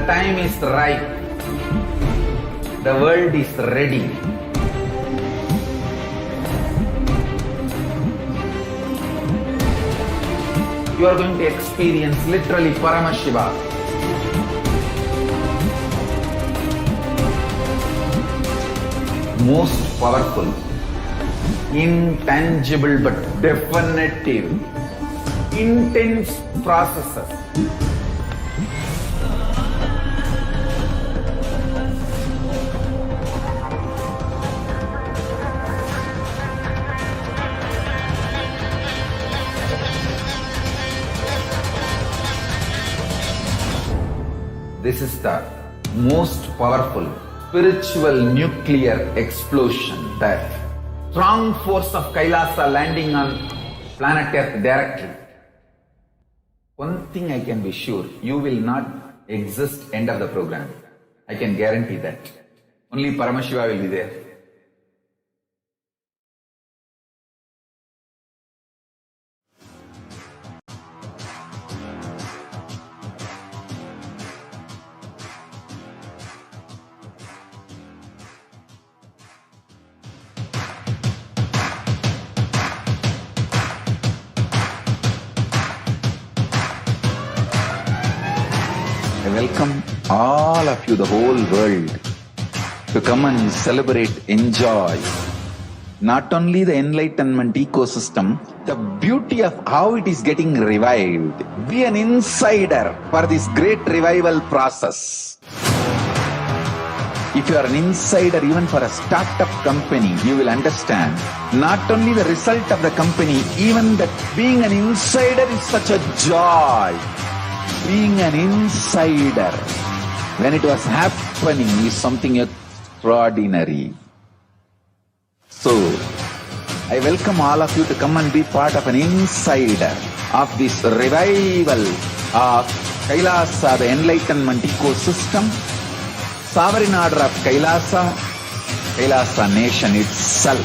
time is ripe. The world is ready. You are going to experience literally Paramashiva. Most powerful, intangible but definitive, intense processes. This is the most powerful spiritual nuclear explosion, the strong force of Kailasa landing on planet Earth directly. One thing I can be sure, you will not exist end of the program. I can guarantee that. Only Paramashiva will be there. I welcome all of you, the whole world, to come and celebrate, enjoy not only the enlightenment ecosystem, the beauty of how it is getting revived. Be an insider for this great revival process. If you are an insider even for a startup company, you will understand not only the result of the company, even that being an insider is such a joy. Being an insider, when it was happening, is something extraordinary. So, I welcome all of you to come and be part of an insider of this revival of Kailasa, the enlightenment ecosystem, sovereign order of Kailasa, Kailasa nation itself.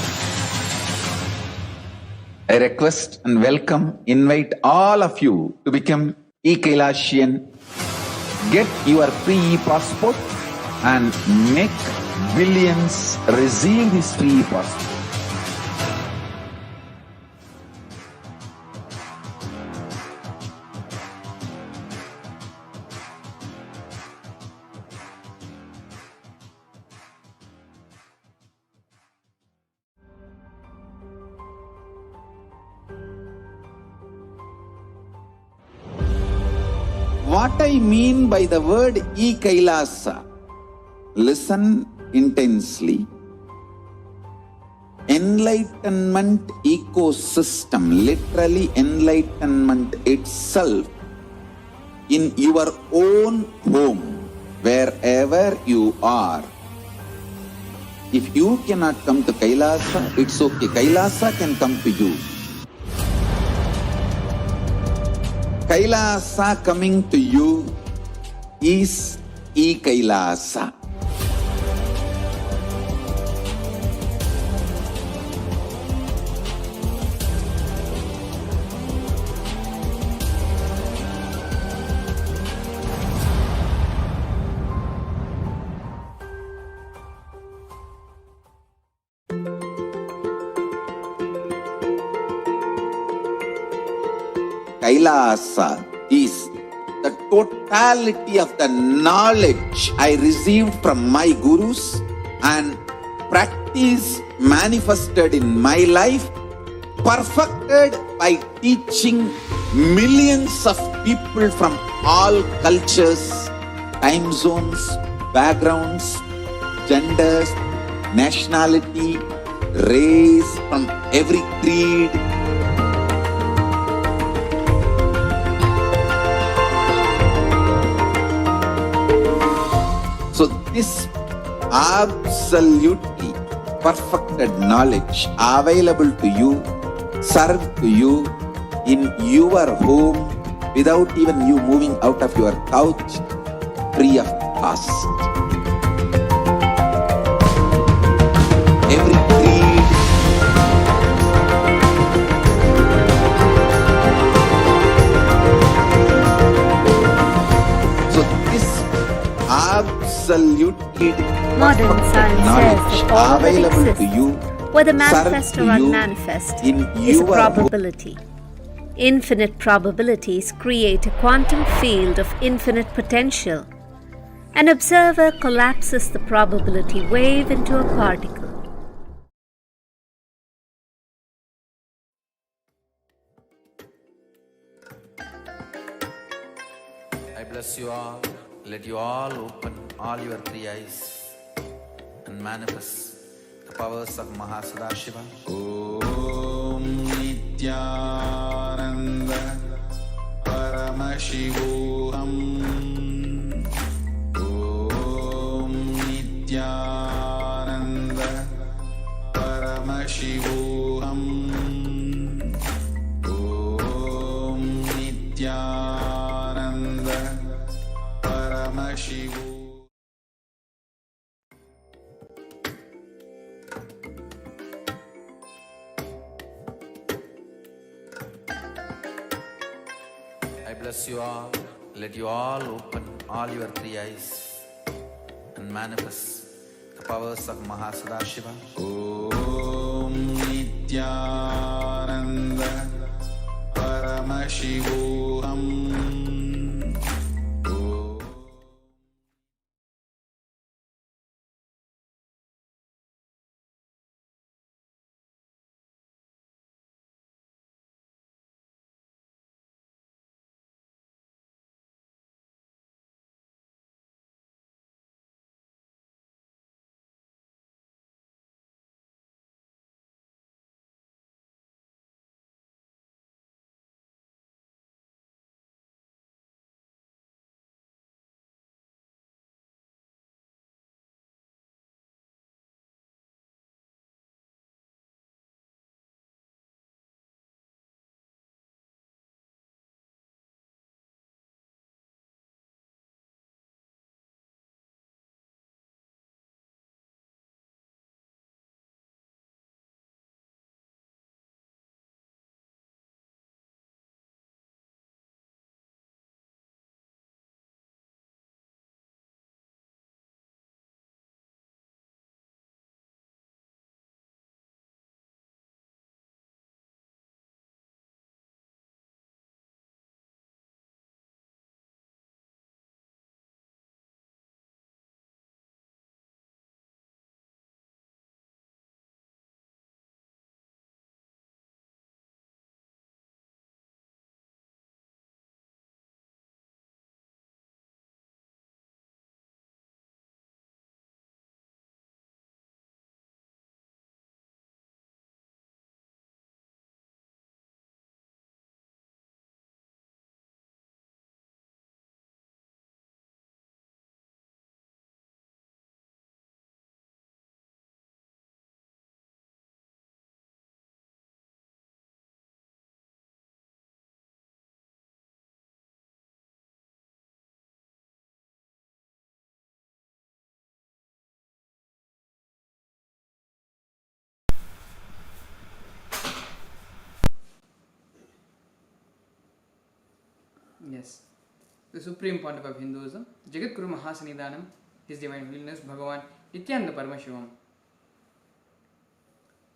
I request and welcome, invite all of you to become Kailasian, get your free e-passport and make billions receive this free e-passport. What I mean by the word Kailasa, listen intensely. Enlightenment ecosystem, literally enlightenment itself, in your own home, wherever you are. If you cannot come to Kailasa, it's okay. Kailasa can come to you. Kailasa coming to you is Kailasa. Kailasa is the totality of the knowledge I received from my gurus and practice manifested in my life, perfected by teaching millions of people from all cultures, time zones, backgrounds, genders, nationality, race, from every creed. So this absolutely perfected knowledge available to you, served to you in your home without even you moving out of your couch, free of cost. Every creed, so this Modern science knowledge says that all that available to exists, you, whether served manifest to or you unmanifest, in is a your probability. Infinite probabilities create a quantum field of infinite potential. An observer collapses the probability wave into a particle. I bless you all. Let you all open all your three eyes and manifest the powers of Mahasadashiva. Om Nithyananda Paramashivoham. Om Nithyananda Paramashivoham. Om Nithyananda Paramashivoham. I bless you all. Let you all open all your three eyes and manifest the powers of Mahasadashiva. Om Nithyananda Paramashivoham. Yes. The Supreme Pontiff of Hinduism, Jagat Guru Mahasanidanam, His Divine Holiness Bhagavan Nithyananda Paramashivam,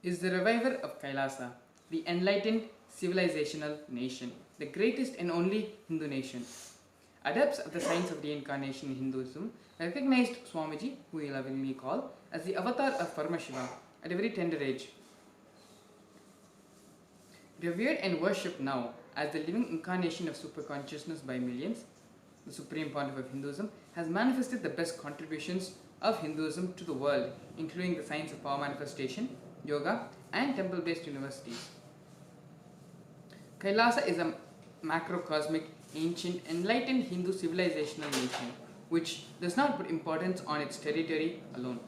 is the reviver of Kailasa, the enlightened civilizational nation, the greatest and only Hindu nation. Adepts of the science of reincarnation in Hinduism recognized Swamiji, who we lovingly call, as the avatar of Paramashiva at a very tender age. Revered and worshipped now as the living incarnation of superconsciousness by millions, the Supreme Pontiff of Hinduism has manifested the best contributions of Hinduism to the world, including the science of power manifestation, yoga, and temple-based universities. Kailasa is a macrocosmic, ancient, enlightened Hindu civilizational nation, which does not put importance on its territory alone.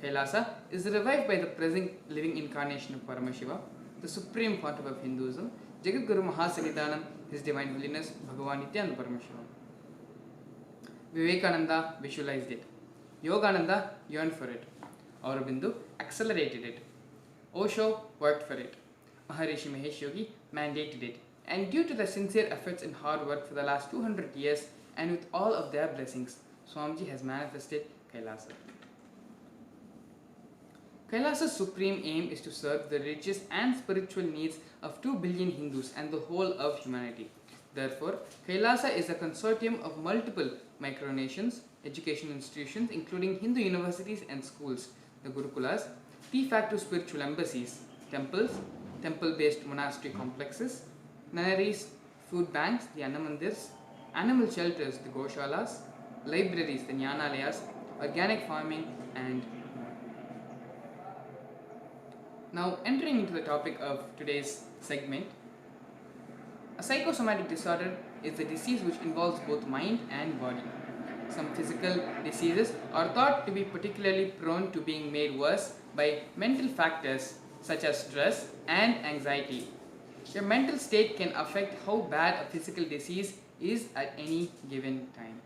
Kailasa is revived by the present living incarnation of Paramashiva, the Supreme Pontiff of Hinduism, Jagat Guru Mahasanidanam, His Divine Holiness Bhagavan Nithyananda Paramashivam. Vivekananda visualized it. Yogananda yearned for it. Aurobindo accelerated it. Osho worked for it. Maharishi Mahesh Yogi mandated it. And due to the sincere efforts and hard work for the last 200 years, and with all of their blessings, Swamiji has manifested Kailasa. Kailasa's supreme aim is to serve the religious and spiritual needs of 2 billion Hindus and the whole of humanity. Therefore, Kailasa is a consortium of multiple micronations, educational institutions including Hindu universities and schools, the Gurukulas, de facto spiritual embassies, temples, temple-based monastery complexes, nunneries, food banks, the Annamandirs, animal shelters, the Goshalas, libraries, the Jnanalayas, organic farming, and more. Now, entering into the topic of today's segment, a psychosomatic disorder is a disease which involves both mind and body. Some physical diseases are thought to be particularly prone to being made worse by mental factors such as stress and anxiety. Your mental state can affect how bad a physical disease is at any given time.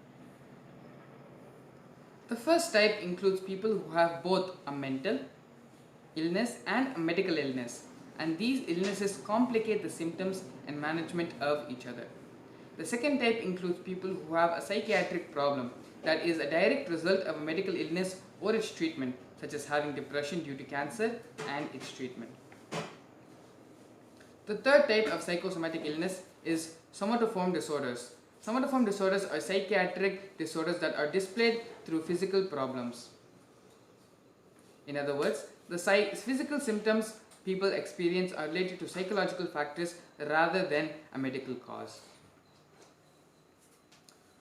The first type includes people who have both a mental illness and a medical illness, and these illnesses complicate the symptoms and management of each other. The second type includes people who have a psychiatric problem that is a direct result of a medical illness or its treatment, such as having depression due to cancer and its treatment. The third type of psychosomatic illness is somatoform disorders. Somatoform disorders are psychiatric disorders that are displayed through physical problems. In other words, the physical symptoms people experience are related to psychological factors rather than a medical cause.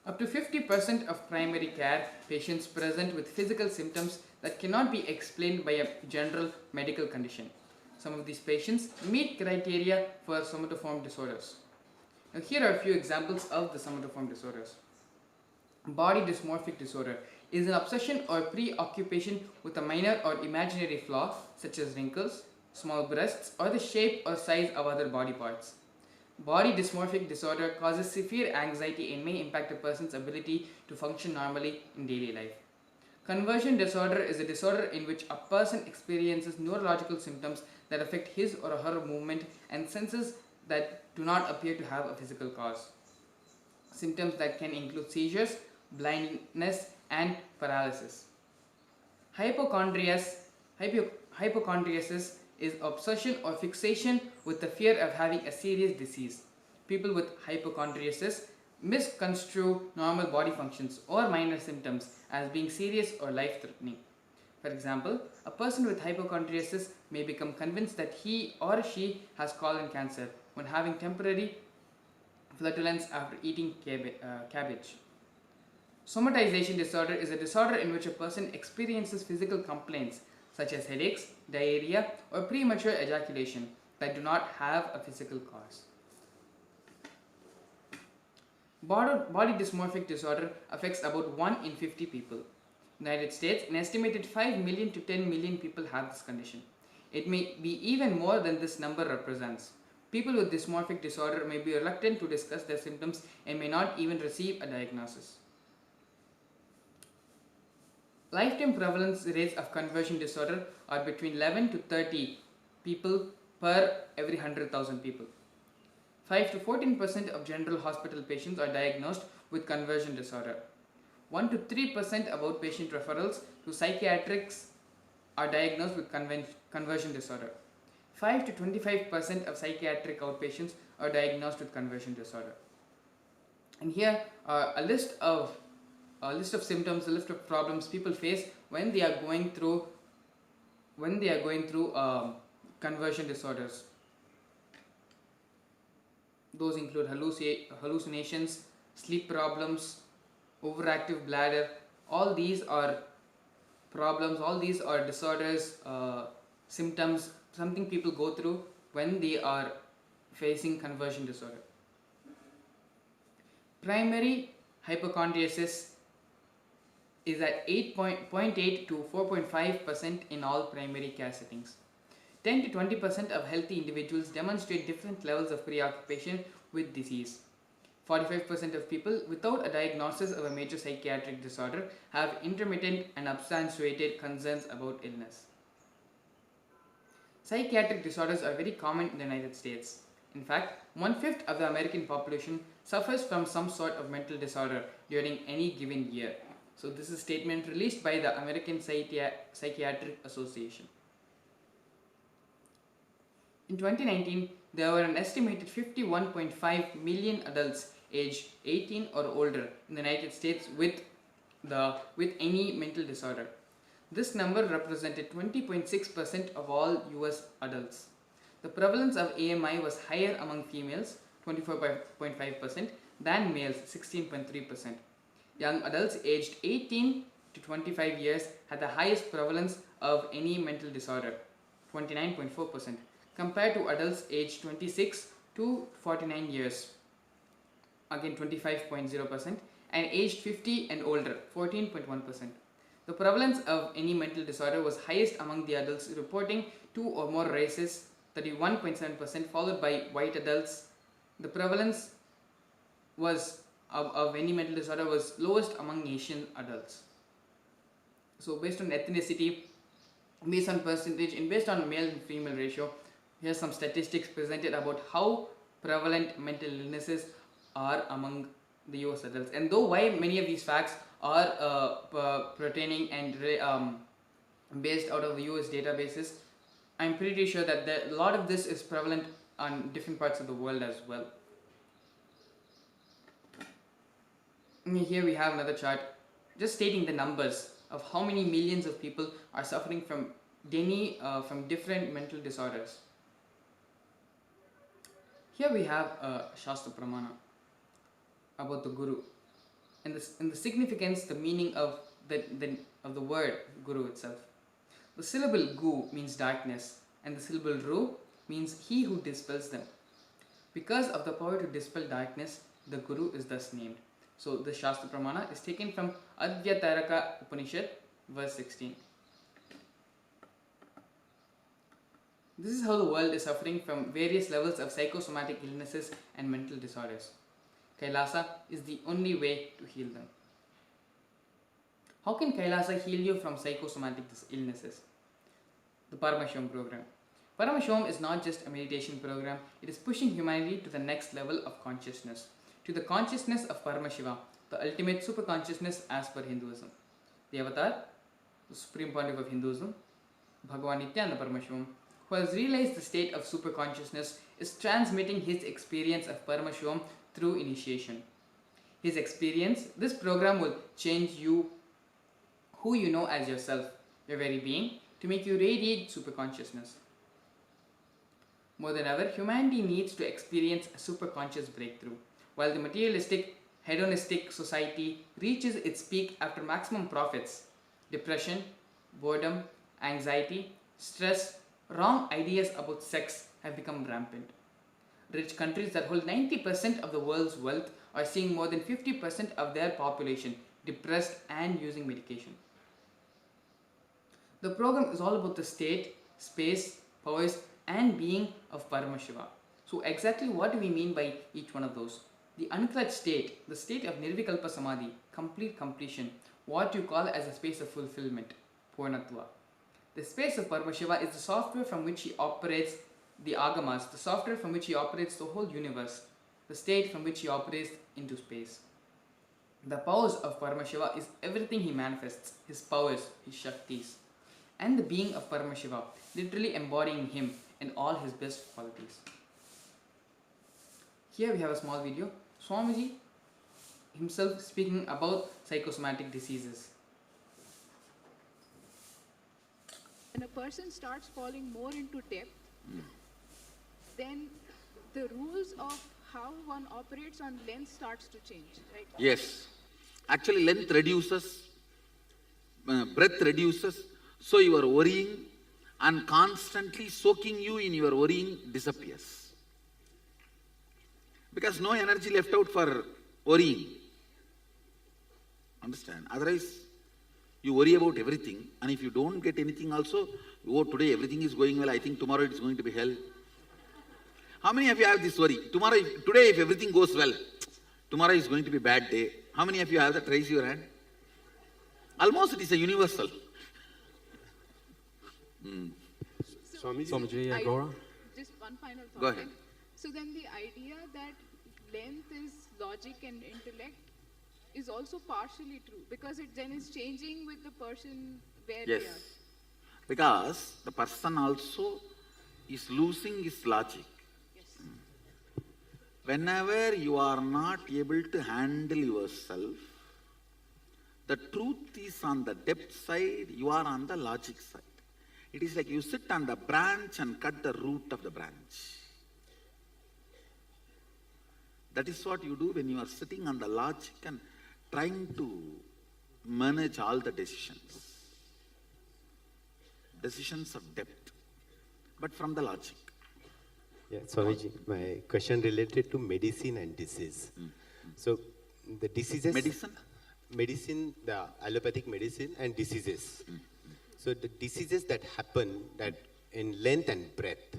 Up to 50% of primary care patients present with physical symptoms that cannot be explained by a general medical condition. Some of these patients meet criteria for somatoform disorders. Now, here are a few examples of the somatoform disorders. Body dysmorphic disorder is an obsession or preoccupation with a minor or imaginary flaw such as wrinkles, small breasts, or the shape or size of other body parts. Body dysmorphic disorder causes severe anxiety and may impact a person's ability to function normally in daily life. Conversion disorder is a disorder in which a person experiences neurological symptoms that affect his or her movement and senses that do not appear to have a physical cause. Symptoms that can include seizures, blindness, and paralysis. Hypochondriasis is obsession or fixation with the fear of having a serious disease. People with hypochondriasis misconstrue normal body functions or minor symptoms as being serious or life-threatening. For example, a person with hypochondriasis may become convinced that he or she has colon cancer when having temporary flatulence after eating cabbage. Somatization disorder is a disorder in which a person experiences physical complaints such as headaches, diarrhea, or premature ejaculation that do not have a physical cause. Body dysmorphic disorder affects about 1 in 50 people. In the United States, an estimated 5 million to 10 million people have this condition. It may be even more than this number represents. People with dysmorphic disorder may be reluctant to discuss their symptoms and may not even receive a diagnosis. Lifetime prevalence rates of conversion disorder are between 11 to 30 people per every 100,000 people. 5 to 14% of general hospital patients are diagnosed with conversion disorder. 1 to 3% of outpatient referrals to psychiatrics are diagnosed with conversion disorder. 5 to 25% of psychiatric outpatients are diagnosed with conversion disorder. And here are a list of symptoms, a list of problems people face when they are going through conversion disorders. Those include hallucinations, sleep problems, overactive bladder. All these are problems, all these are disorders, symptoms, something people go through when they are facing conversion disorder. Primary hypochondriasis is at 8.8 to 4.5% in all primary care settings. 10 to 20% of healthy individuals demonstrate different levels of preoccupation with disease. 45% of people without a diagnosis of a major psychiatric disorder have intermittent and substantiated concerns about illness. Psychiatric disorders are very common in the United States. In fact, 1/5 of the American population suffers from some sort of mental disorder during any given year. So this is a statement released by the American Psychiatric Association. In 2019, there were an estimated 51.5 million adults aged 18 or older in the United States with any mental disorder. This number represented 20.6% of all US adults. The prevalence of AMI was higher among females, 24.5%, than males, 16.3%. Young adults aged 18 to 25 years had the highest prevalence of any mental disorder, 29.4%, compared to adults aged 26 to 49 years, again 25.0%, and aged 50 and older, 14.1%. The prevalence of any mental disorder was highest among the adults reporting 2 or more races, 31.7%, followed by white adults. The prevalence of any mental disorder was lowest among Asian adults. So based on ethnicity, based on percentage, and based on male and female ratio, here's some statistics presented about how prevalent mental illnesses are among the US adults. And though why many of these facts are pertaining and based out of the US databases, I'm pretty sure that a lot of this is prevalent on different parts of the world as well. And here we have another chart just stating the numbers of how many millions of people are suffering from different mental disorders. Here we have a Shastra Pramana about the Guru and the significance, the meaning of the word Guru itself. The syllable Gu means darkness, and the syllable Ru means he who dispels them. Because of the power to dispel darkness, the Guru is thus named. So the Shastra Pramana is taken from Advyataraka Upanishad, verse 16. This is how the world is suffering from various levels of psychosomatic illnesses and mental disorders. Kailasa is the only way to heal them. How can Kailasa heal you from psychosomatic illnesses? The Paramashivoham program. Paramashivoham is not just a meditation program, it is pushing humanity to the next level of consciousness, to the consciousness of Paramashiva, the ultimate super consciousness as per Hinduism. The avatar, the supreme pontiff of Hinduism, Bhagavan Nithyananda Paramashivam, who has realized the state of super consciousness, is transmitting his experience of Paramashivam through initiation. His experience, this program will change you, who you know as yourself, your very being, to make you radiate super consciousness. More than ever, humanity needs to experience a super conscious breakthrough. While the materialistic, hedonistic society reaches its peak after maximum profits, depression, boredom, anxiety, stress, wrong ideas about sex have become rampant. Rich countries that hold 90% of the world's wealth are seeing more than 50% of their population depressed and using medication. The program is all about the state, space, powers, and being of Paramashiva. So exactly what do we mean by each one of those? The unclutched state, the state of Nirvikalpa Samadhi, complete completion, what you call as a space of fulfillment, Purnatva. The space of Paramashiva is the software from which he operates the agamas, the software from which he operates the whole universe, the state from which he operates into space. The powers of Paramashiva is everything he manifests, his powers, his shaktis, and the being of Paramashiva, literally embodying him in all his best qualities. Here we have a small video, Swamiji himself speaking about psychosomatic diseases. When a person starts falling more into depth, then the rules of how one operates on length starts to change, right? Yes. Actually, length reduces, breadth reduces, so your worrying and constantly soaking you in your worrying disappears. Because no energy left out for worrying. Understand? Otherwise, you worry about everything, and if you don't get anything also, oh, today everything is going well, I think tomorrow it is going to be hell. How many of you have this worry? Today if everything goes well, tomorrow is going to be a bad day. How many of you have that? Raise your hand. Almost it is a universal. Swamiji, Agora? Just one final thought. Go ahead. So then the idea that length is logic and intellect is also partially true, because it then is changing with the person where Yes. they are. Because the person also is losing its logic. Yes. Whenever you are not able to handle yourself, the truth is on the depth side, you are on the logic side. It is like you sit on the branch and cut the root of the branch. That is what you do when you are sitting on the logic and trying to manage all the decisions. Decisions of depth, but from the logic. Yeah, Swamiji, my question related to medicine and disease. So the diseases... Medicine, the allopathic medicine and diseases. So the diseases that happen that in length and breadth.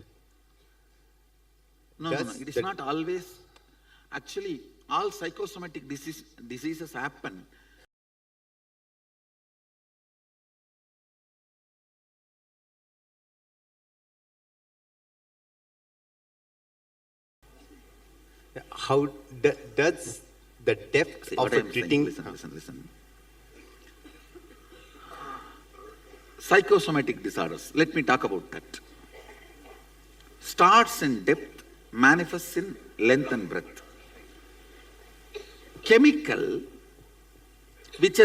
No, it is not always. Actually, all psychosomatic diseases happen. How does the depth of treating... Listen. Psychosomatic disorders, let me talk about that. Starts in depth, manifests in length and breadth. Chemical, which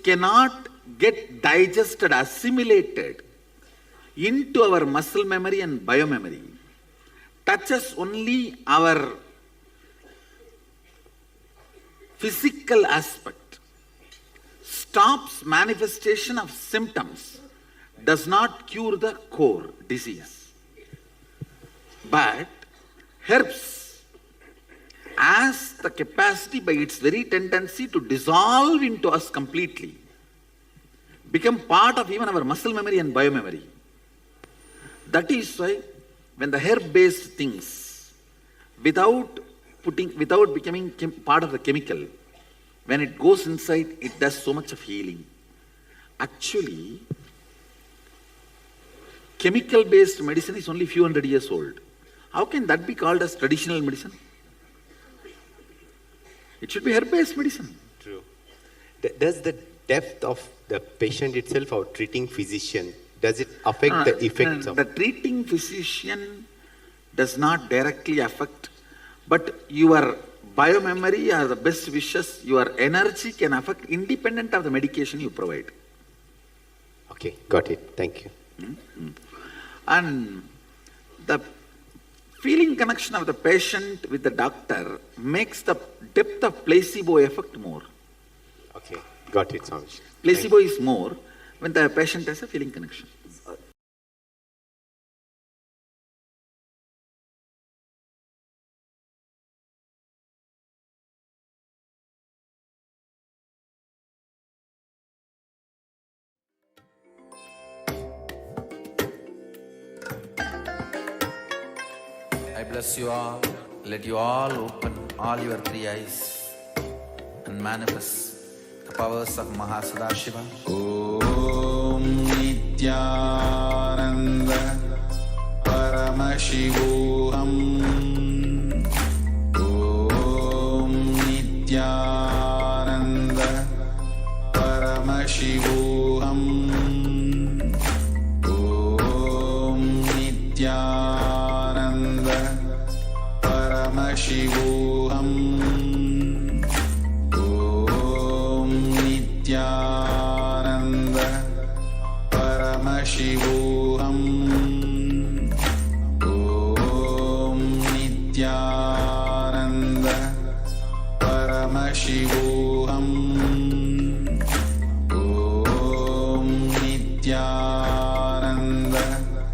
cannot get digested, assimilated into our muscle memory and biomemory, touches only our physical aspect, stops manifestation of symptoms, does not cure the core disease. But herbs has the capacity by its very tendency to dissolve into us completely, become part of even our muscle memory and biomemory. That is why when the herb-based things, without becoming part of the chemical, when it goes inside, it does so much of healing. Actually, chemical-based medicine is only few hundred years old. How can that be called as traditional medicine? It should be herb-based medicine. True. Does the depth of the patient itself or treating physician, does it affect the effects of... The treating physician does not directly affect, but your biomemory or the best wishes, your energy can affect independent of the medication you provide. Okay, got it. Thank you. And the feeling connection of the patient with the doctor makes the depth of placebo effect more. Okay, got it, Swamiji. Placebo is more when the patient has a feeling connection. I bless you all. Let you all open all your three eyes and manifest the powers of Mahasudashiva. Om Nithyananda Paramashivoham. Om Nithyananda Paramashivoham. Om Nithyananda Paramashivoham. Om Nithyananda Paramashivoham. Om Nithyananda Paramashivoham. Om Nithyananda Paramashivoham.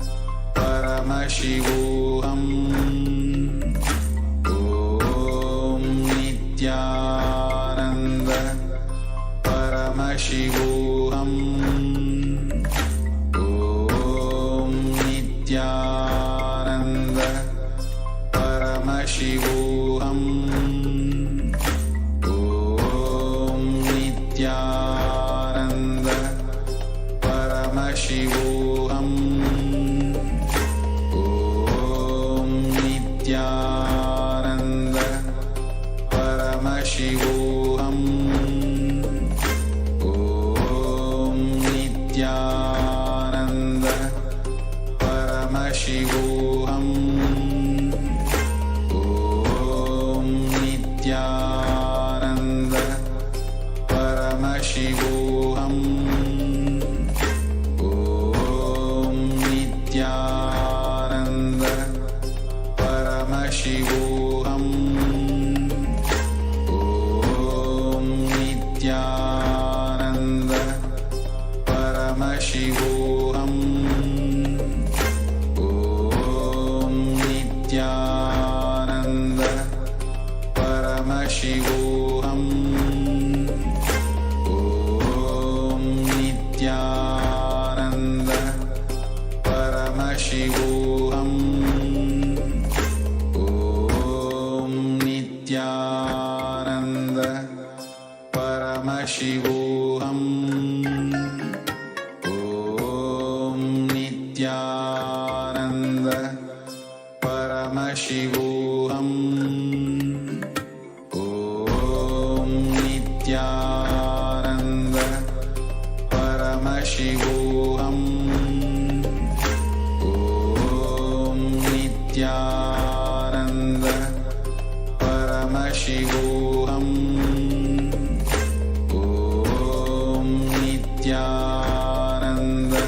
Om Nithyananda Paramashivoham. Om Nithyananda Paramashivoham. Om Nithyananda Paramashivoham. Om Nithyananda Paramashivoham. Om Nithyananda Paramashivoham. Om Nithyananda Paramashivoham. Om Nithyananda Paramashivoham. Om Nithyananda Paramashivoham. Om Nithyananda Paramashivoham. Om Nithyananda Paramashivoham. Om Nithyananda Paramashivoham. Om Nithyananda Paramashivoham. Om Nithyananda Paramashivoham. Om Nithyananda Paramashivoham. Om Nithyananda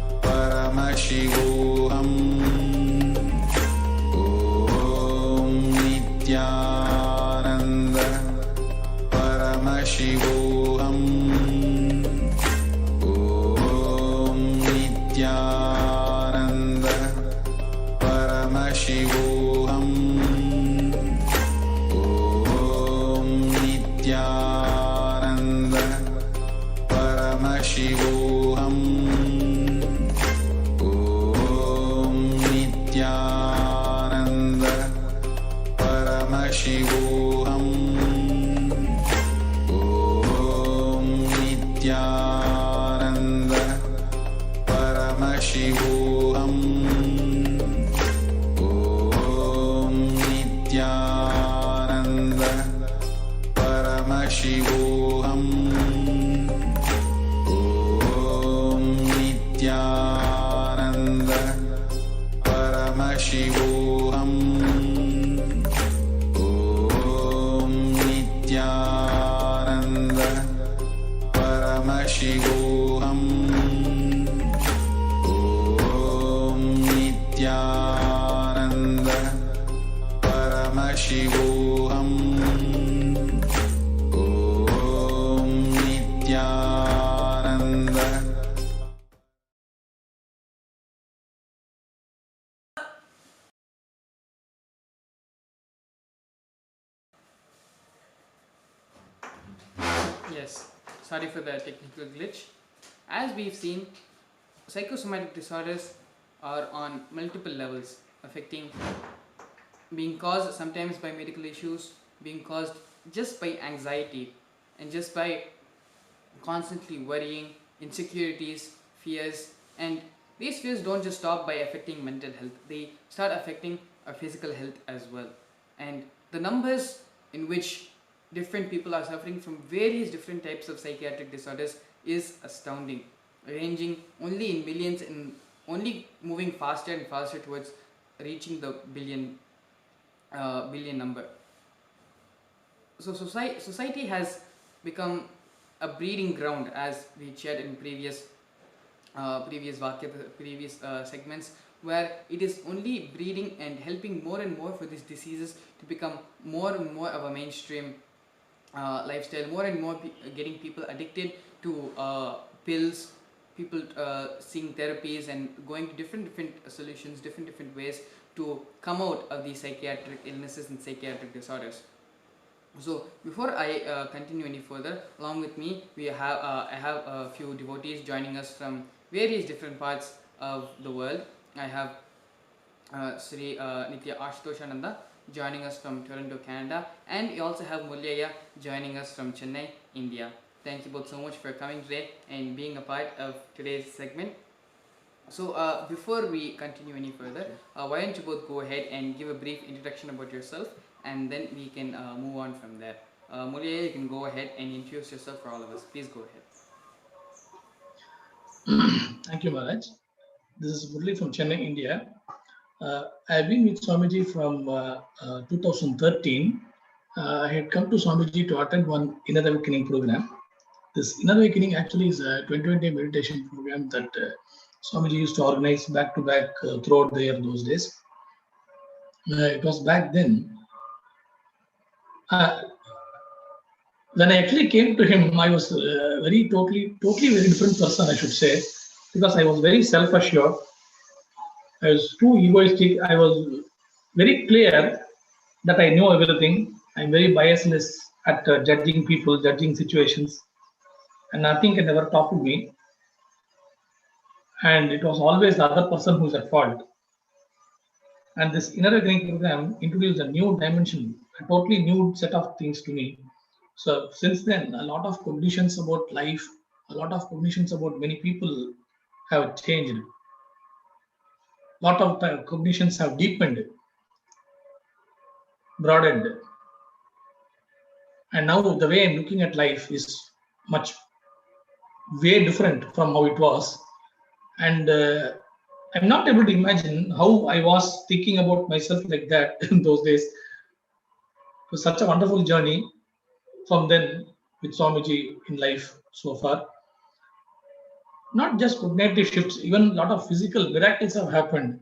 Paramashivoham. Om Nithyananda Paramashivoham. Om Nithyananda Paramashivoham. Om Nithyananda Paramashivoham. Om Nithyananda Paramashivoham. Om Nithyananda Paramashivoham. Om Nithyananda Paramashivoham. Om Nithyananda Paramashivoham. Om Nithyananda Paramashivoham. Om Nithyananda Paramashivoham. Om Nithyananda. Yes, sorry for the technical glitch. As we've seen, psychosomatic disorders are on multiple levels, affecting, being caused sometimes by medical issues, being caused just by anxiety and just by constantly worrying, insecurities, fears, and these fears don't just stop by affecting mental health, they start affecting our physical health as well. And the numbers in which different people are suffering from various different types of psychiatric disorders is astounding, ranging only in millions and only moving faster and faster towards reaching the billion number. So society has become a breeding ground, as we shared in previous segments, where it is only breeding and helping more and more for these diseases to become more and more of a mainstream lifestyle, more and more getting people addicted to pills, people seeing therapies and going to different solutions, different ways to come out of these psychiatric illnesses and psychiatric disorders. So before I continue any further, along with me I have a few devotees joining us from various different parts of the world. I have Sri Nitya Ashtoshananda joining us from Toronto, Canada, and we also have Mulyaya joining us from Chennai, India. Thank you both so much for coming today and being a part of today's segment. So before we continue any further, why don't you both go ahead and give a brief introduction about yourself, and then we can move on from there. Mulyaya, you can go ahead and introduce yourself for all of us. Please go ahead. Thank you, Maharaj. This is Murli from Chennai, India. I've been with Swamiji from 2013. I had come to Swamiji to attend one Inner Awakening program. This Inner Awakening actually is a 21-day meditation program that Swamiji used to organize back to back throughout the year those days. It was back then. When I actually came to him, I was totally very different person, I should say, because I was very self-assured. I was too egoistic. I was very clear that I know everything. I'm very biasless at judging people, judging situations, and nothing can ever topple me. And it was always the other person who's at fault. And this Inner Awakening program introduced a new dimension, a totally new set of things to me. So since then, a lot of cognitions about life, a lot of cognitions about many people have changed. A lot of cognitions have deepened, broadened. And now the way I'm looking at life is way different from how it was. And I'm not able to imagine how I was thinking about myself like that in those days. It was such a wonderful journey from then with Swamiji in life so far. Not just cognitive shifts, even a lot of physical miracles have happened,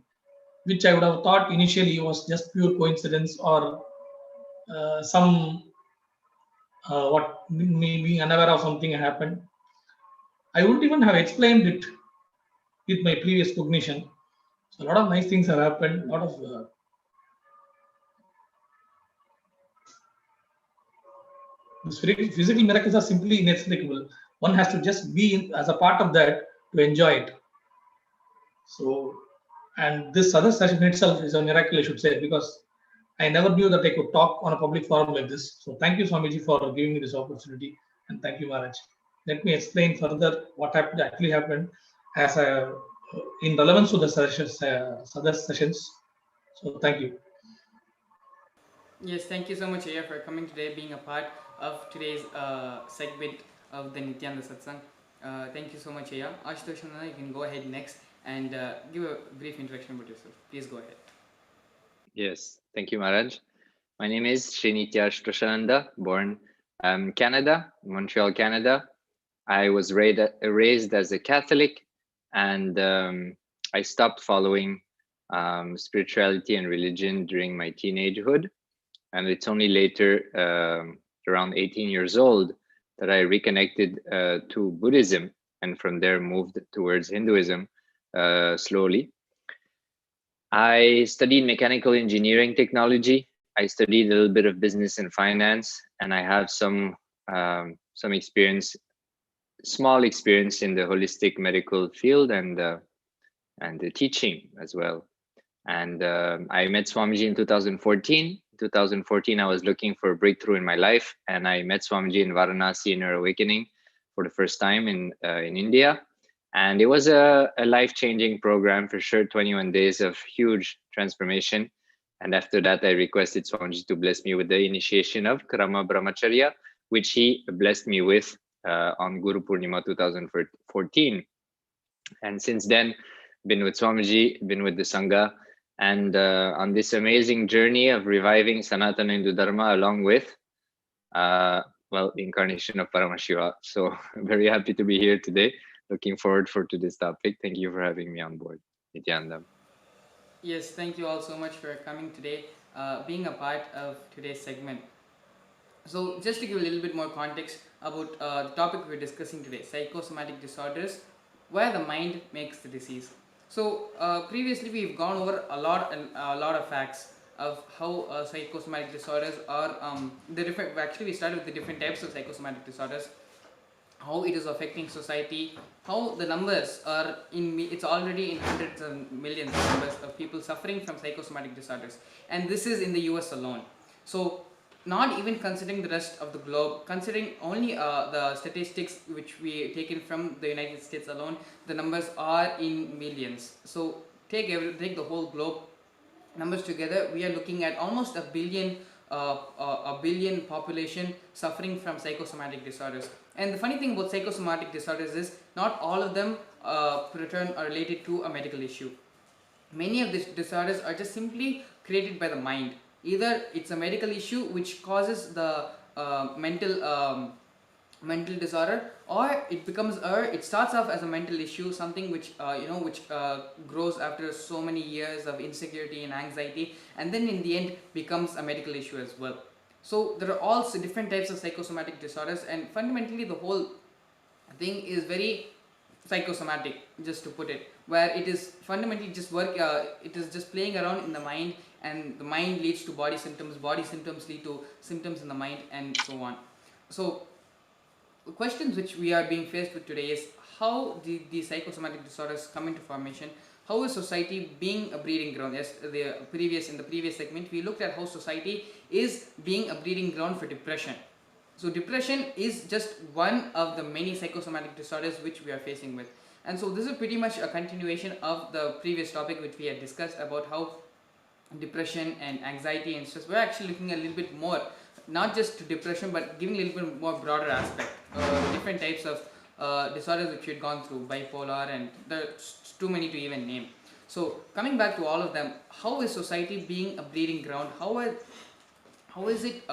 which I would have thought initially was just pure coincidence or some what me being unaware of something happened. I wouldn't even have explained it with my previous cognition. So a lot of nice things have happened. A lot of physical miracles are simply inexplicable. One has to just be as a part of that to enjoy it. So, and this other session itself is a miracle, I should say, because I never knew that I could talk on a public forum like this. So thank you, Swamiji, for giving me this opportunity. And thank you, Maharaj. Let me explain further what actually happened as in relevance to the other sessions. So thank you. Yes, thank you so much, Aya, for coming today, being a part of today's segment of the Nithyananda Satsang. Thank you so much, Aya. Ashutosh, you can go ahead next and give a brief introduction about yourself. Please go ahead. Yes, thank you, Maharaj. My name is Nithyananda, born Canada, Montreal, Canada. I was raised as a Catholic, and I stopped following spirituality and religion during my teenagehood. And it's only later, around 18 years old, that I reconnected to Buddhism, and from there moved towards Hinduism slowly. I studied mechanical engineering technology. I studied a little bit of business and finance, and I have some experience, small experience in the holistic medical field and the teaching as well. And I met Swamiji in 2014. 2014, I was looking for a breakthrough in my life, and I met Swamiji in Varanasi Inner Awakening for the first time in India. And it was a life-changing program for sure, 21 days of huge transformation. And after that, I requested Swamiji to bless me with the initiation of Krama Brahmacharya, which he blessed me with on Guru Purnima 2014. And since then, been with Swamiji, been with the Sangha, and on this amazing journey of reviving Sanatana Hindu Dharma along with, the incarnation of Paramashiva. So I'm very happy to be here today. Looking forward to this topic. Thank you for having me on board, Nithyananda. Yes, thank you all so much for coming today, being a part of today's segment. So just to give a little bit more context about the topic we're discussing today, psychosomatic disorders, where the mind makes the disease. So previously we've gone over a lot of facts of how psychosomatic disorders are the different. Actually, we started with the different types of psychosomatic disorders, how it is affecting society, how the numbers are it's already in hundreds and millions of numbers of people suffering from psychosomatic disorders, and this is in the US alone. So not even considering the rest of the globe, considering only the statistics which we taken from the United States alone, the numbers are in millions. So take the whole globe numbers together, we are looking at almost a billion population suffering from psychosomatic disorders. And the funny thing about psychosomatic disorders is not all of them return or related to a medical issue. Many of these disorders are just simply created by the mind. Either it's a medical issue which causes the mental disorder, or it starts off as a mental issue, something which which grows after so many years of insecurity and anxiety, and then in the end becomes a medical issue as well. So there are also different types of psychosomatic disorders, and fundamentally the whole thing is very psychosomatic, just to put it, where it is fundamentally just it is just playing around in the mind, and the mind leads to body symptoms lead to symptoms in the mind, and so on. So the questions which we are being faced with today is how the psychosomatic disorders come into formation. How is society being a breeding ground? Yes, in the previous segment we looked at how society is being a breeding ground for depression. So depression is just one of the many psychosomatic disorders which we are facing with. And so this is pretty much a continuation of the previous topic which we had discussed about how depression and anxiety and stress, we're actually looking a little bit more, not just to depression, but giving a little bit more broader aspect, different types of disorders which we had gone through, bipolar, and there's too many to even name. So coming back to all of them, how is society being a breeding ground? How is it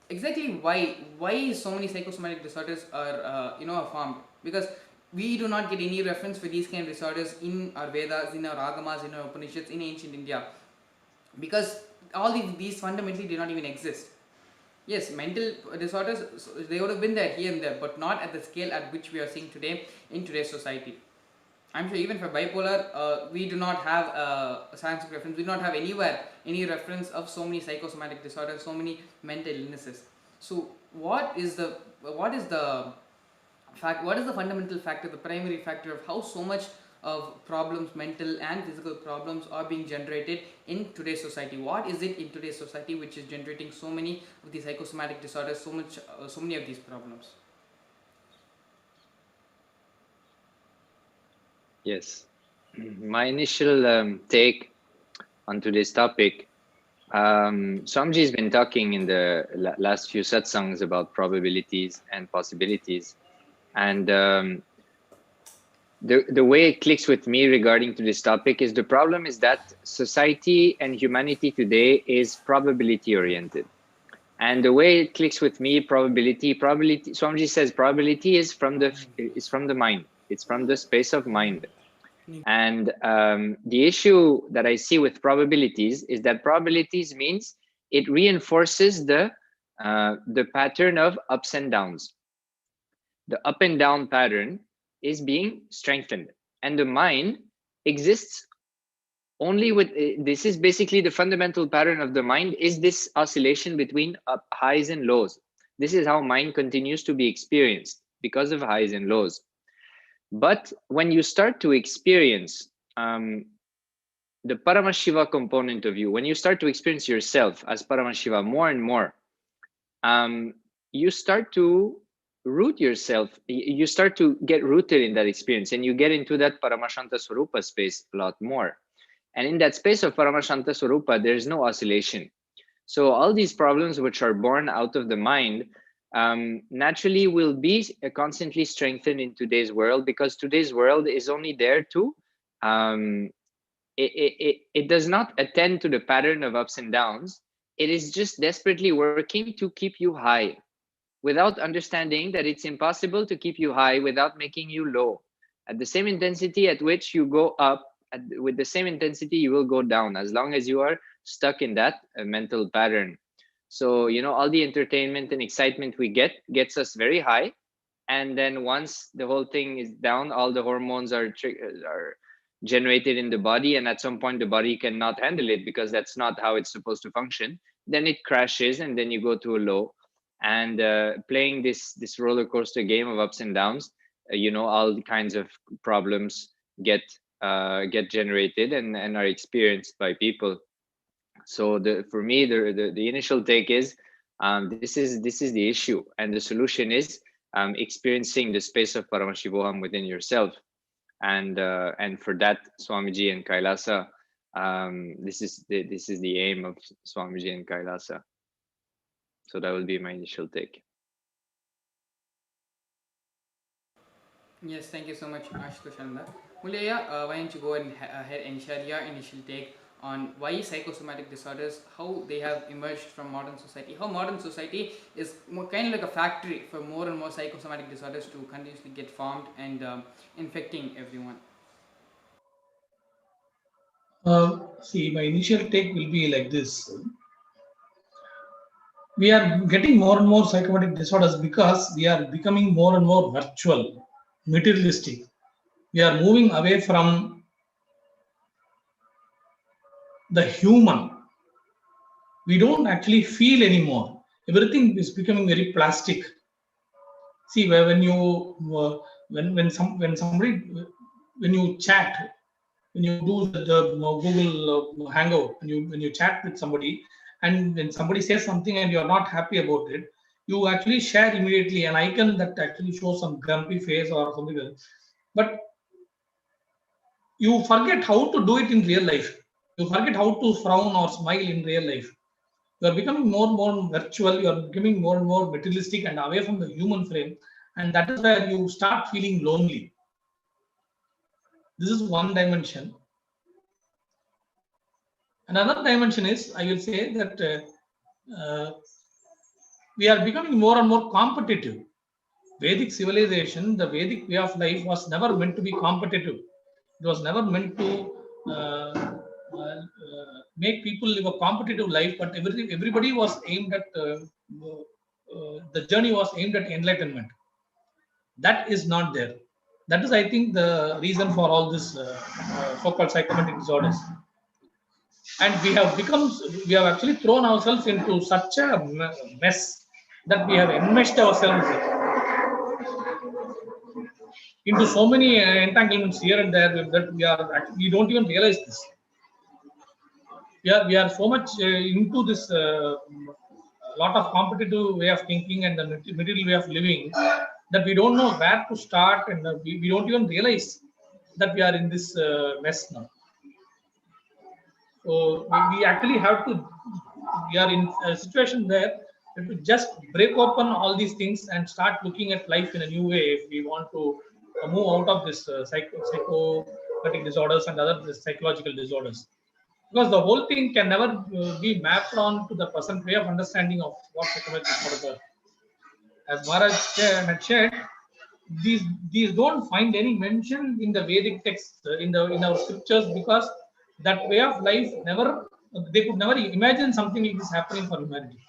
exactly why so many psychosomatic disorders are are formed? Because we do not get any reference for these kind of disorders in our Vedas, in our Agamas, in our Upanishads, in ancient India, because all these fundamentally did not even exist. Yes, mental disorders, they would have been there here and there, but not at the scale at which we are seeing today in today's society. I'm sure even for bipolar, we do not have a scientific reference. We do not have anywhere any reference of so many psychosomatic disorders, so many mental illnesses. So what is the fundamental factor, the primary factor of how so much of problems, mental and physical problems, are being generated in today's society? What is it in today's society which is generating so many of these psychosomatic disorders, so many of these problems? Yes, my initial take on today's topic. Swamiji's been talking in the last few satsangs about probabilities and possibilities, and the way it clicks with me regarding to this topic is the problem is that society and humanity today is probability oriented. And the way it clicks with me, probability, Swamiji says probability is from the mind. It's from the space of mind. And the issue that I see with probabilities is that probabilities means it reinforces the pattern of ups and downs. The up and down pattern is being strengthened, and the mind exists only with this. Is basically the fundamental pattern of the mind is this oscillation between highs and lows. This is how mind continues to be experienced, because of highs and lows. But when you start to experience the Paramashiva component of you, when you start to experience yourself as Paramashiva more and more, you start to root yourself, you start to get rooted in that experience, and you get into that Paramashanta Swarupa space a lot more. And in that space of Paramashanta Swarupa, there's no oscillation. So all these problems which are born out of the mind naturally will be constantly strengthened in today's world, because today's world is only there to, it does not attend to the pattern of ups and downs. It is just desperately working to keep you high, without understanding that it's impossible to keep you high without making you low. At the same intensity at which you go up, with the same intensity you will go down, as long as you are stuck in that mental pattern. So, all the entertainment and excitement we gets us very high. And then once the whole thing is down, all the hormones are generated in the body. And at some point, the body cannot handle it, because that's not how it's supposed to function. Then it crashes, and then you go to a low. And playing this roller coaster game of ups and downs, all kinds of problems get generated and are experienced by people. So for me, the initial take is this is the issue, and the solution is experiencing the space of Paramashivoham within yourself. And for that, Swamiji and Kailasa, this is the aim of Swamiji and Kailasa. So that will be my initial take. Yes, thank you so much, Ashutoshanda. Mulya, why don't you go ahead and share your initial take on why psychosomatic disorders, how they have emerged from modern society, how modern society is kind of like a factory for more and more psychosomatic disorders to continuously get formed and infecting everyone. See, my initial take will be like this. We are getting more and more psychotic disorders because we are becoming more and more virtual, materialistic. We are moving away from the human. We don't actually feel anymore. Everything is becoming very plastic. See, when you when somebody when you chat, when you do the Google Hangout, when you chat with somebody, and when somebody says something and you are not happy about it, you actually share immediately an icon that actually shows some grumpy face or something else. But you forget how to do it in real life. You forget how to frown or smile in real life. You are becoming more and more virtual. You are becoming more and more materialistic and away from the human frame, and that is where you start feeling lonely. This is one dimension. Another dimension is, I will say that we are becoming more and more competitive. Vedic civilization, the Vedic way of life was never meant to be competitive. It was never meant to make people live a competitive life, but everybody was aimed at, the journey was aimed at enlightenment. That is not there. That is, I think, the reason for all this so-called psychotic disorders. And we have actually thrown ourselves into such a mess that we have enmeshed ourselves into so many entanglements here and there that we don't even realize this. We are so much into this lot of competitive way of thinking and the material way of living that we don't know where to start, and we don't even realize that we are in this mess now. So we actually have to, we are in a situation where we have to just break open all these things and start looking at life in a new way if we want to move out of this psychotic disorders and other psychological disorders. Because the whole thing can never be mapped on to the present way of understanding of what psychotic disorders are. As Maharaj had shared, these don't find any mention in the Vedic texts, in our scriptures, because that way of life they could never imagine something like this happening for humanity.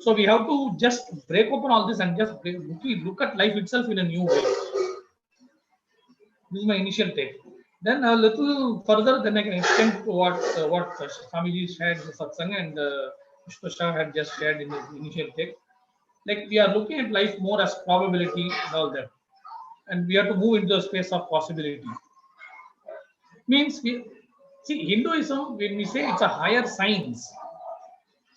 So we have to just break open all this and just look at life itself in a new way. This is my initial take. Then a little further, then I can extend to what Swamiji shared in the satsang and Shah had just shared in his initial take. Like, we are looking at life more as probability and all that, and we have to move into the space of possibility. Means we see Hinduism, when we say it's a higher science.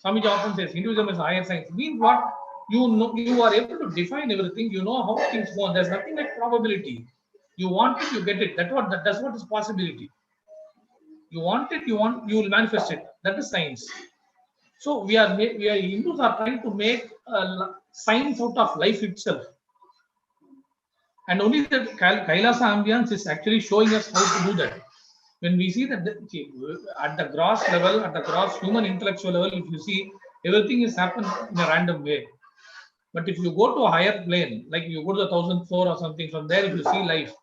Swamiji often says Hinduism is a higher science. Means what? You know, you are able to define everything. You know how things go on. There's nothing like probability. You want it, you get it. That's what is possibility. You want it, you will manifest it. That is science. So we are Hindus are trying to make science out of life itself. And only the Kailasa ambience is actually showing us how to do that. When we see that at the gross level, at the gross human intellectual level, if you see, everything is happened in a random way. But if you go to a higher plane, like you go to the 1000th floor or something, from there if you see life,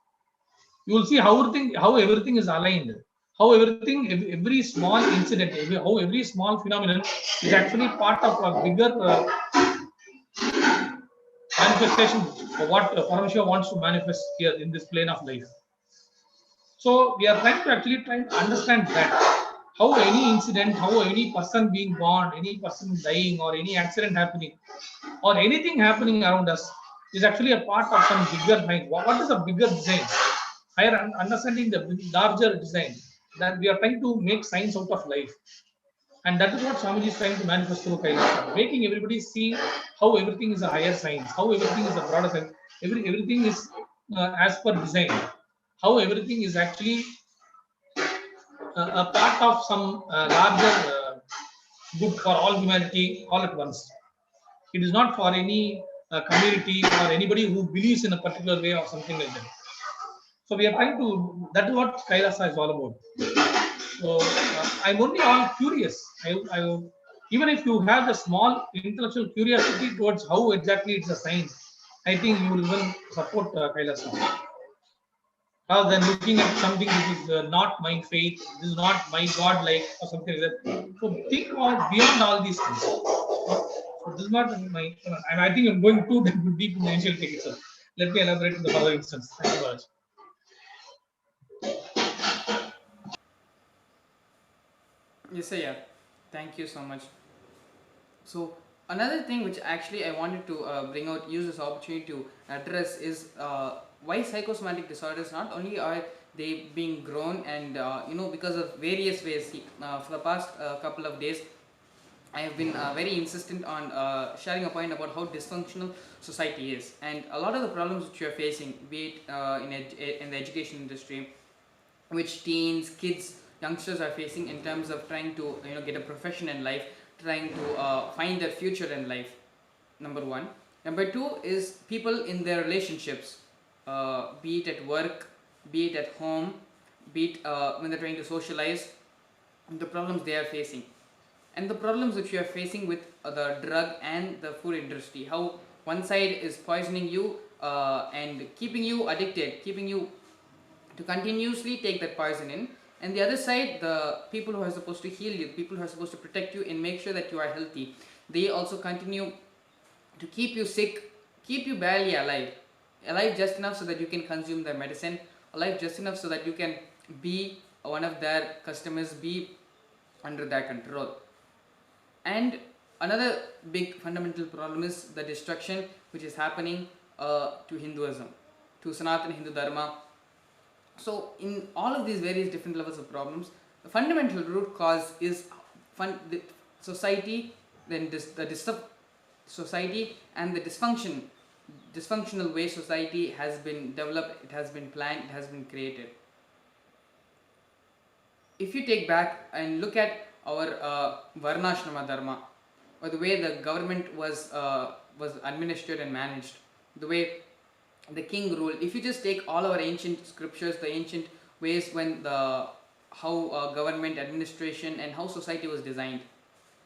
you will see how everything is aligned, how every small incident, how every small phenomenon is actually part of a bigger manifestation of what Paramashiva wants to manifest here in this plane of life. So we are trying to understand that how any incident, how any person being born, any person dying, or any accident happening, or anything happening around us is actually a part of some bigger mind. What is a bigger design? Higher understanding the larger design, that we are trying to make science out of life. And that is what Swamiji is trying to manifest through Kailasa, making everybody see how everything is a higher science, how everything is a broader science, everything is as per design, how everything is actually a part of some larger good for all humanity all at once. It is not for any community or anybody who believes in a particular way or something like that. So we are trying to, that is what Kailasa is all about. So I'm only all curious. Even if you have the small intellectual curiosity towards how exactly it's a science, I think you will even support Kailasa. Rather than looking at something which is not my faith, this is not my God like or something like that. So think about beyond all these things. So this is not my, and I think I'm going too deep in the initial take itself. Let me elaborate in the further instance. Thank you very much. Yes, sir, yeah. Thank you so much. So another thing which actually I wanted to use this opportunity to address is why psychosomatic disorders not only are they being grown and because of various ways. For the past couple of days, I have been very insistent on sharing a point about how dysfunctional society is, and a lot of the problems which you are facing, be it in the education industry, which teens, kids, youngsters are facing in terms of trying to get a profession in life, trying to find their future in life. Number one. Number two is people in their relationships, be it at work, be it at home, be it when they're trying to socialize, the problems they are facing, and the problems which you are facing with the drug and the food industry. How one side is poisoning you and keeping you addicted, keeping you to continuously take that poison in, and the other side, the people who are supposed to heal you, people who are supposed to protect you and make sure that you are healthy, they also continue to keep you sick, keep you barely alive just enough so that you can consume their medicine, alive just enough so that you can be one of their customers, be under their control. And another big fundamental problem is the destruction which is happening to Hinduism, to Sanatana Hindu Dharma. So in all of these various different levels of problems, the fundamental root cause is the society, then society and the dysfunctional way society has been developed, it has been planned, it has been created. If you take back and look at our Varnashrama Dharma, or the way the government was administered and managed, the way the king ruled, if you just take all our ancient scriptures, the ancient ways when how government administration and how society was designed,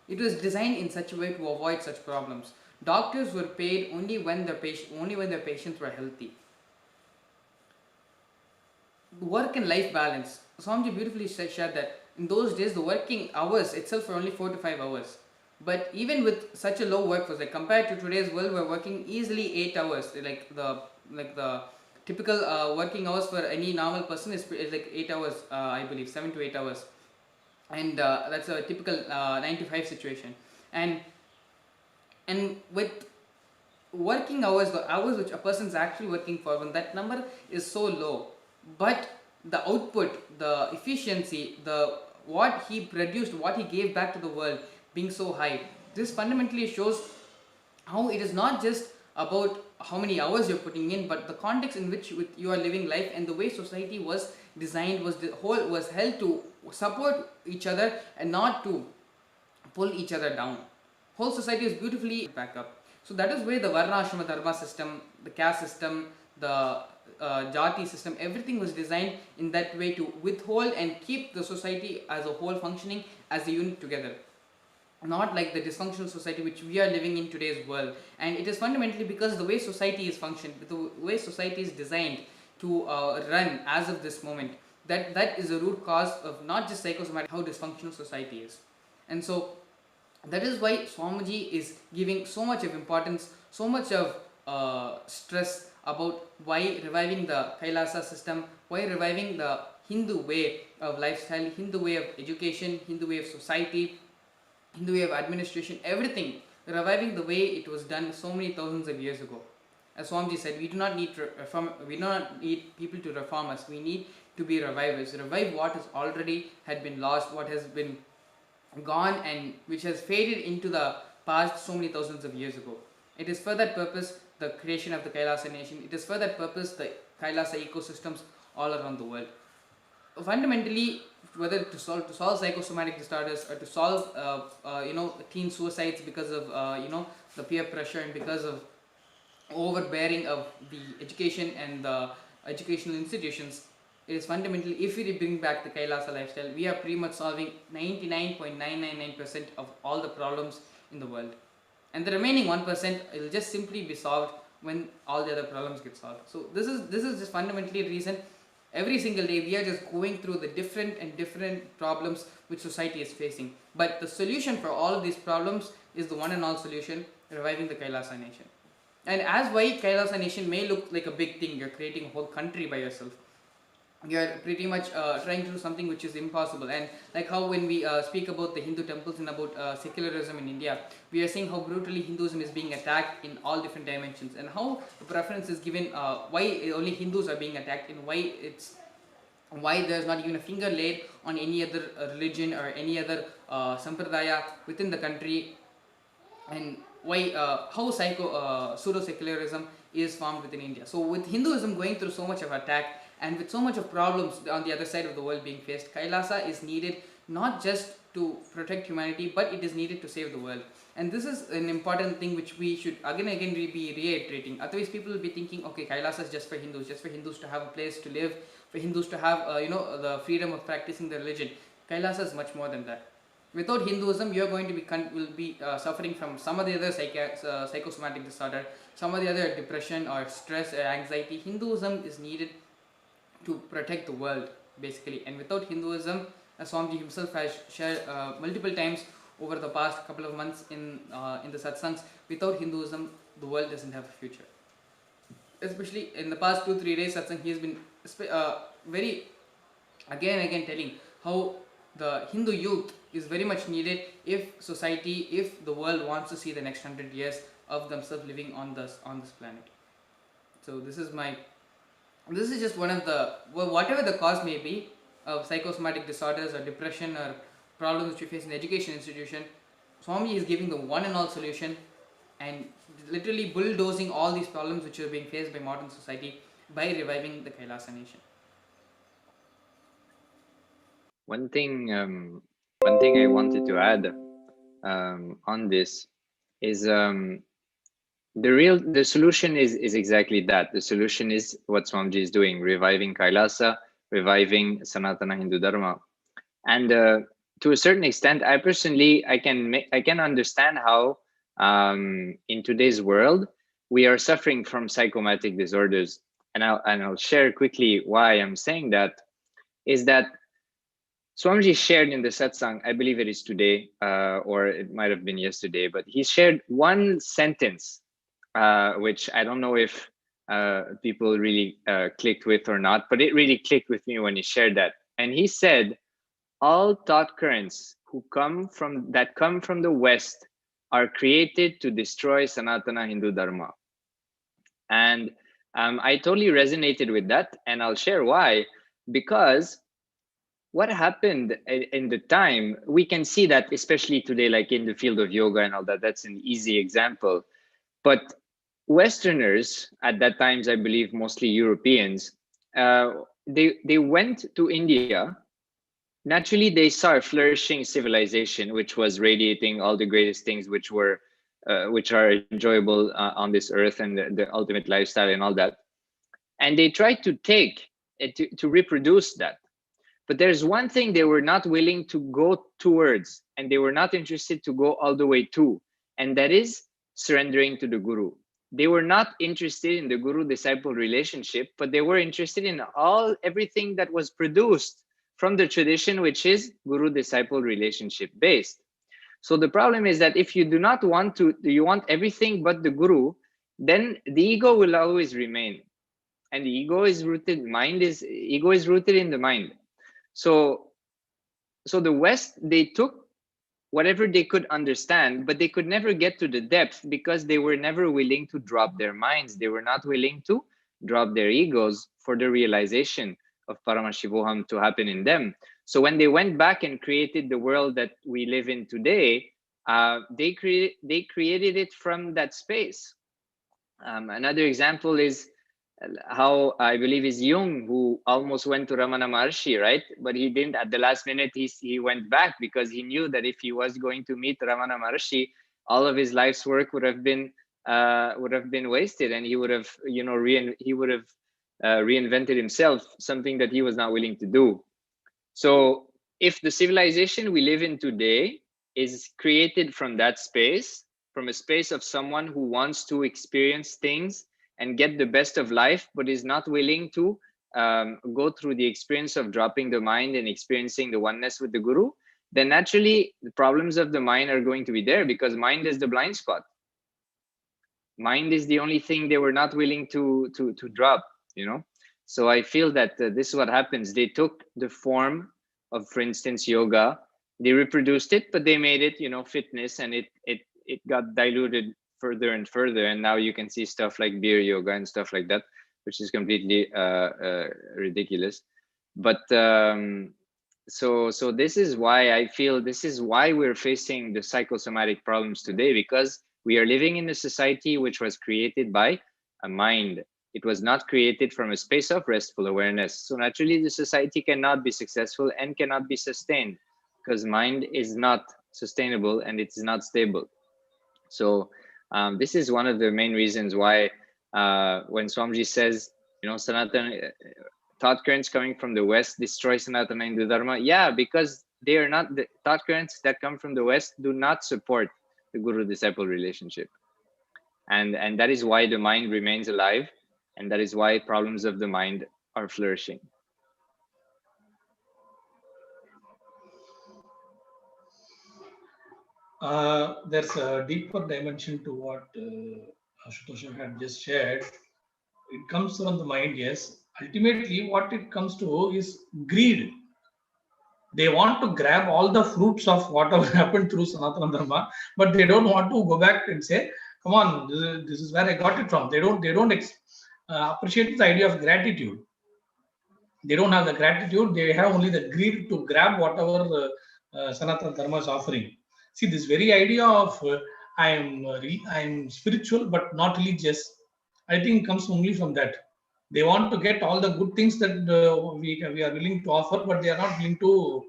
it was designed in such a way to avoid such problems. Doctors were paid only when their patients were healthy. Work and life balance. Swamiji beautifully shared that in those days the working hours itself were only 4 to 5 hours. But even with such a low workforce, like compared to today's world, we're working easily 8 hours. Like the typical working hours for any normal person is like 8 hours, I believe, 7 to 8 hours, and that's a typical 9 to 5 situation. And with working hours, the hours which a person is actually working for, when that number is so low, but the output, the efficiency, what he produced, what he gave back to the world being so high, this fundamentally shows how it is not just about how many hours you're putting in, but the context in which you are living life, and the way society was designed was held to support each other and not to pull each other down. Whole society is beautifully back up. So that is where the Varna Ashrama Dharma system, the caste system, the Jati system, everything was designed in that way to withhold and keep the society as a whole functioning as a unit together. Not like the dysfunctional society which we are living in today's world. And it is fundamentally because the way society is functioned, the way society is designed to run as of this moment, that is the root cause of not just psychosomatic, how dysfunctional society is. And so that is why Swamiji is giving so much of importance, so much of stress about why reviving the Kailasa system, why reviving the Hindu way of lifestyle, Hindu way of education, Hindu way of society, Hindu way of administration, everything, reviving the way it was done so many thousands of years ago. As Swamiji said, we do not need people to reform us, we need to be revivers, revive what has already had been lost, what has been gone and which has faded into the past so many thousands of years ago. It is for that purpose the creation of the Kailasa nation, it is for that purpose the Kailasa ecosystems all around the world. Fundamentally, whether to solve psychosomatic disorders or to solve teen suicides because of the peer pressure and because of overbearing of the education and the educational institutions, it is fundamentally, if we bring back the Kailasa lifestyle, we are pretty much solving 99.999% of all the problems in the world. And the remaining 1% will just simply be solved when all the other problems get solved. So this is just fundamentally a reason. Every single day we are just going through the different problems which society is facing. But the solution for all of these problems is the one and all solution: reviving the Kailasa nation. And as why Kailasa nation may look like a big thing, you're creating a whole country by yourself. You're pretty much trying to do something which is impossible. And like how when we speak about the Hindu temples and about secularism in India, we are seeing how brutally Hinduism is being attacked in all different dimensions, and how the preference is given, why only Hindus are being attacked, and why there's not even a finger laid on any other religion or any other sampradaya within the country, and why how pseudo secularism is formed within India. So with Hinduism going through so much of attack and with so much of problems on the other side of the world being faced, Kailasa is needed not just to protect humanity, but it is needed to save the world. And this is an important thing which we should again and again be reiterating. Otherwise people will be thinking, okay, Kailasa is just for Hindus to have a place to live, for Hindus to have the freedom of practicing their religion. Kailasa is much more than that. Without Hinduism, you are going to be suffering from some of the other psychosomatic disorder, some of the other depression or stress or anxiety. Hinduism is needed to protect the world, basically. And without Hinduism, as Swamiji himself has shared multiple times over the past couple of months in the satsangs, without Hinduism, the world doesn't have a future. Especially in the past 2-3 days satsang, he has been very again and again telling how the Hindu youth is very much needed if the world wants to see the next 100 years of themselves living on this planet. So this is just one of the, whatever the cause may be of psychosomatic disorders or depression or problems which we face in the education institution, Swami is giving the one and all solution and literally bulldozing all these problems which are being faced by modern society by reviving the Kailasa nation. One thing I wanted to add on this is the solution is exactly that. The solution is what Swamiji is doing, reviving Kailasa, reviving Sanatana Hindu Dharma. And to a certain extent, I can understand how in today's world we are suffering from psychosomatic disorders. And I'll share quickly why I'm saying that. Is that Swamiji shared in the satsang, I believe it is today, or it might have been yesterday, but he shared one sentence, which I don't know if people really clicked with or not, but it really clicked with me when he shared that. And he said, all thought currents come from the West are created to destroy Sanatana Hindu Dharma. And I totally resonated with that, and I'll share why. Because what happened in the time, we can see that especially today, like in the field of yoga and all that, that's an easy example. But Westerners at that times, I believe mostly Europeans, they went to India. Naturally, they saw a flourishing civilization, which was radiating all the greatest things which are enjoyable on this earth, and the ultimate lifestyle and all that. And they tried to take it to reproduce that. But there's one thing they were not willing to go towards, and they were not interested to go all the way to, and that is surrendering to the Guru. They were not interested in the Guru-disciple relationship, but they were interested in everything that was produced from the tradition, which is Guru-disciple relationship based. So the problem is that if you do not want you want everything but the Guru, then the ego will always remain. And the ego is rooted in the mind. So the West, they took whatever they could understand, but they could never get to the depth because they were never willing to drop their minds. They were not willing to drop their egos for the realization of Paramashivoham to happen in them. So when they went back and created the world that we live in today, they created it from that space. Another example is how I believe is Jung, who almost went to Ramana Maharshi, right? But he didn't. At the last minute, he went back because he knew that if he was going to meet Ramana Maharshi, all of his life's work would have been would have been wasted, and he would have, reinvented himself, something that he was not willing to do. So if the civilization we live in today is created from that space, from a space of someone who wants to experience things and get the best of life, but is not willing to go through the experience of dropping the mind and experiencing the oneness with the Guru, then naturally the problems of the mind are going to be there, because mind is the blind spot. Mind is the only thing they were not willing to drop, So I feel that this is what happens. They took the form of, for instance, yoga, they reproduced it, but they made it, fitness, and it got diluted further and further. And now you can see stuff like beer yoga and stuff like that, which is completely ridiculous. But so this is why I feel this is why we're facing the psychosomatic problems today, because we are living in a society which was created by a mind. It was not created from a space of restful awareness. So naturally, the society cannot be successful and cannot be sustained, because mind is not sustainable and it's not stable. So this is one of the main reasons why when Swamiji says, Sanatana thought currents coming from the West destroy Sanatana Hindu Dharma. Yeah, because they are not, the thought currents that come from the West do not support the guru-disciple relationship. And that is why the mind remains alive. And that is why problems of the mind are flourishing. There's a deeper dimension to what Ashutosh had just shared. It comes from the mind, yes. Ultimately, what it comes to is greed. They want to grab all the fruits of whatever happened through Sanatana Dharma, but they don't want to go back and say, come on, this is where I got it from. They don't appreciate the idea of gratitude. They don't have the gratitude. They have only the greed to grab whatever Sanatana Dharma is offering. See, this very idea of I am spiritual but not religious, I think comes only from that. They want to get all the good things that we are willing to offer, but they are not willing to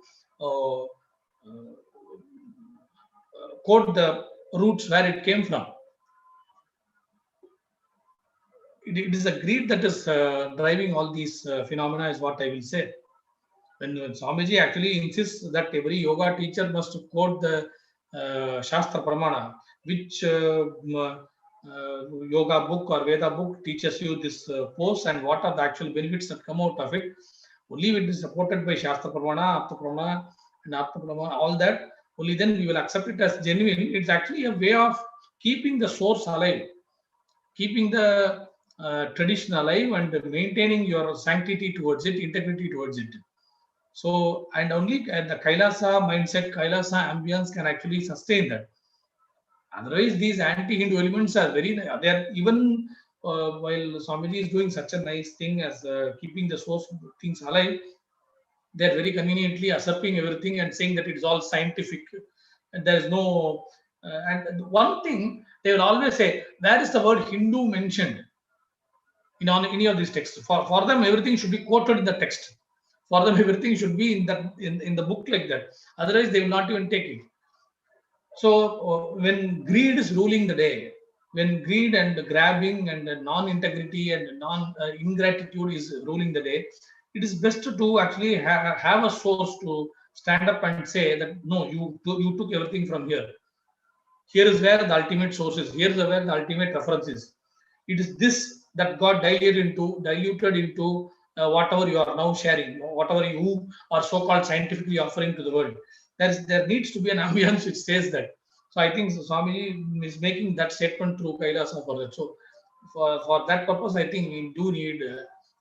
quote the roots where it came from. It is a greed that is driving all these phenomena, is what I will say. When Swamiji actually insists that every yoga teacher must quote the Shastra Pramana, which yoga book or Veda book teaches you this pose and what are the actual benefits that come out of it. Only if it is supported by Shastra Pramana, Apta Pramana, and Apta Pramana, all that, only then we will accept it as genuine. It's actually a way of keeping the source alive, keeping the tradition alive, and maintaining your sanctity towards it, integrity towards it. So, and only the Kailasa mindset, Kailasa ambience can actually sustain that. Otherwise, these anti-Hindu elements are they are even while Swamiji is doing such a nice thing as keeping the source of things alive, they are very conveniently usurping everything and saying that it is all scientific and there is no. And one thing they will always say, where is the word Hindu mentioned in any of these texts? For them, everything should be quoted in the text. For them, everything should be in the book like that. Otherwise, they will not even take it. So when greed is ruling the day, when greed and grabbing and non-integrity and non-ingratitude is ruling the day, it is best to actually have a source to stand up and say that, no, you took everything from here. Here is where the ultimate source is. Here is where the ultimate reference is. It is this that got diluted into whatever you are now sharing, whatever you are so-called scientifically offering to the world. There needs to be an ambience which says that. So I think Swamiji is making that statement through Kailasa for that. So for that purpose, I think we do need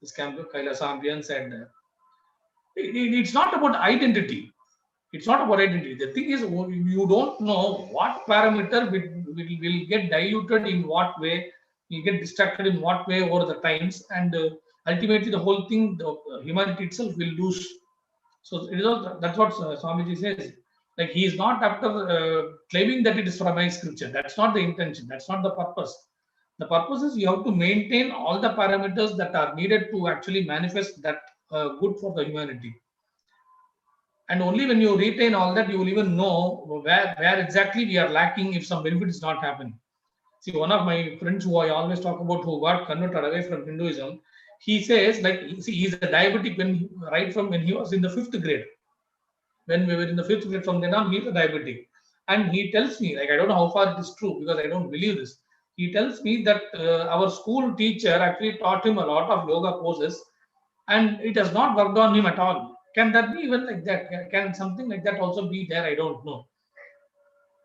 this Kailasa ambience, and it's not about identity. It's not about identity. The thing is, you don't know what parameter will get diluted in what way, will get distracted in what way over the times, and ultimately the whole thing, the humanity itself will lose. So that's what Swamiji says. Like, he is not after claiming that it is from my scripture. That's not the intention. That's not the purpose. The purpose is you have to maintain all the parameters that are needed to actually manifest that good for the humanity. And only when you retain all that, you will even know where exactly we are lacking if some benefit is not happening. See, one of my friends who I always talk about who got converted away from Hinduism, he says, like, see, he's a diabetic right from when he was in the 5th grade. When we were in the 5th grade, from then on, he's a diabetic. And he tells me, like, I don't know how far it is true because I don't believe this. He tells me that our school teacher actually taught him a lot of yoga poses and it has not worked on him at all. Can that be even like that? Can something like that also be there? I don't know.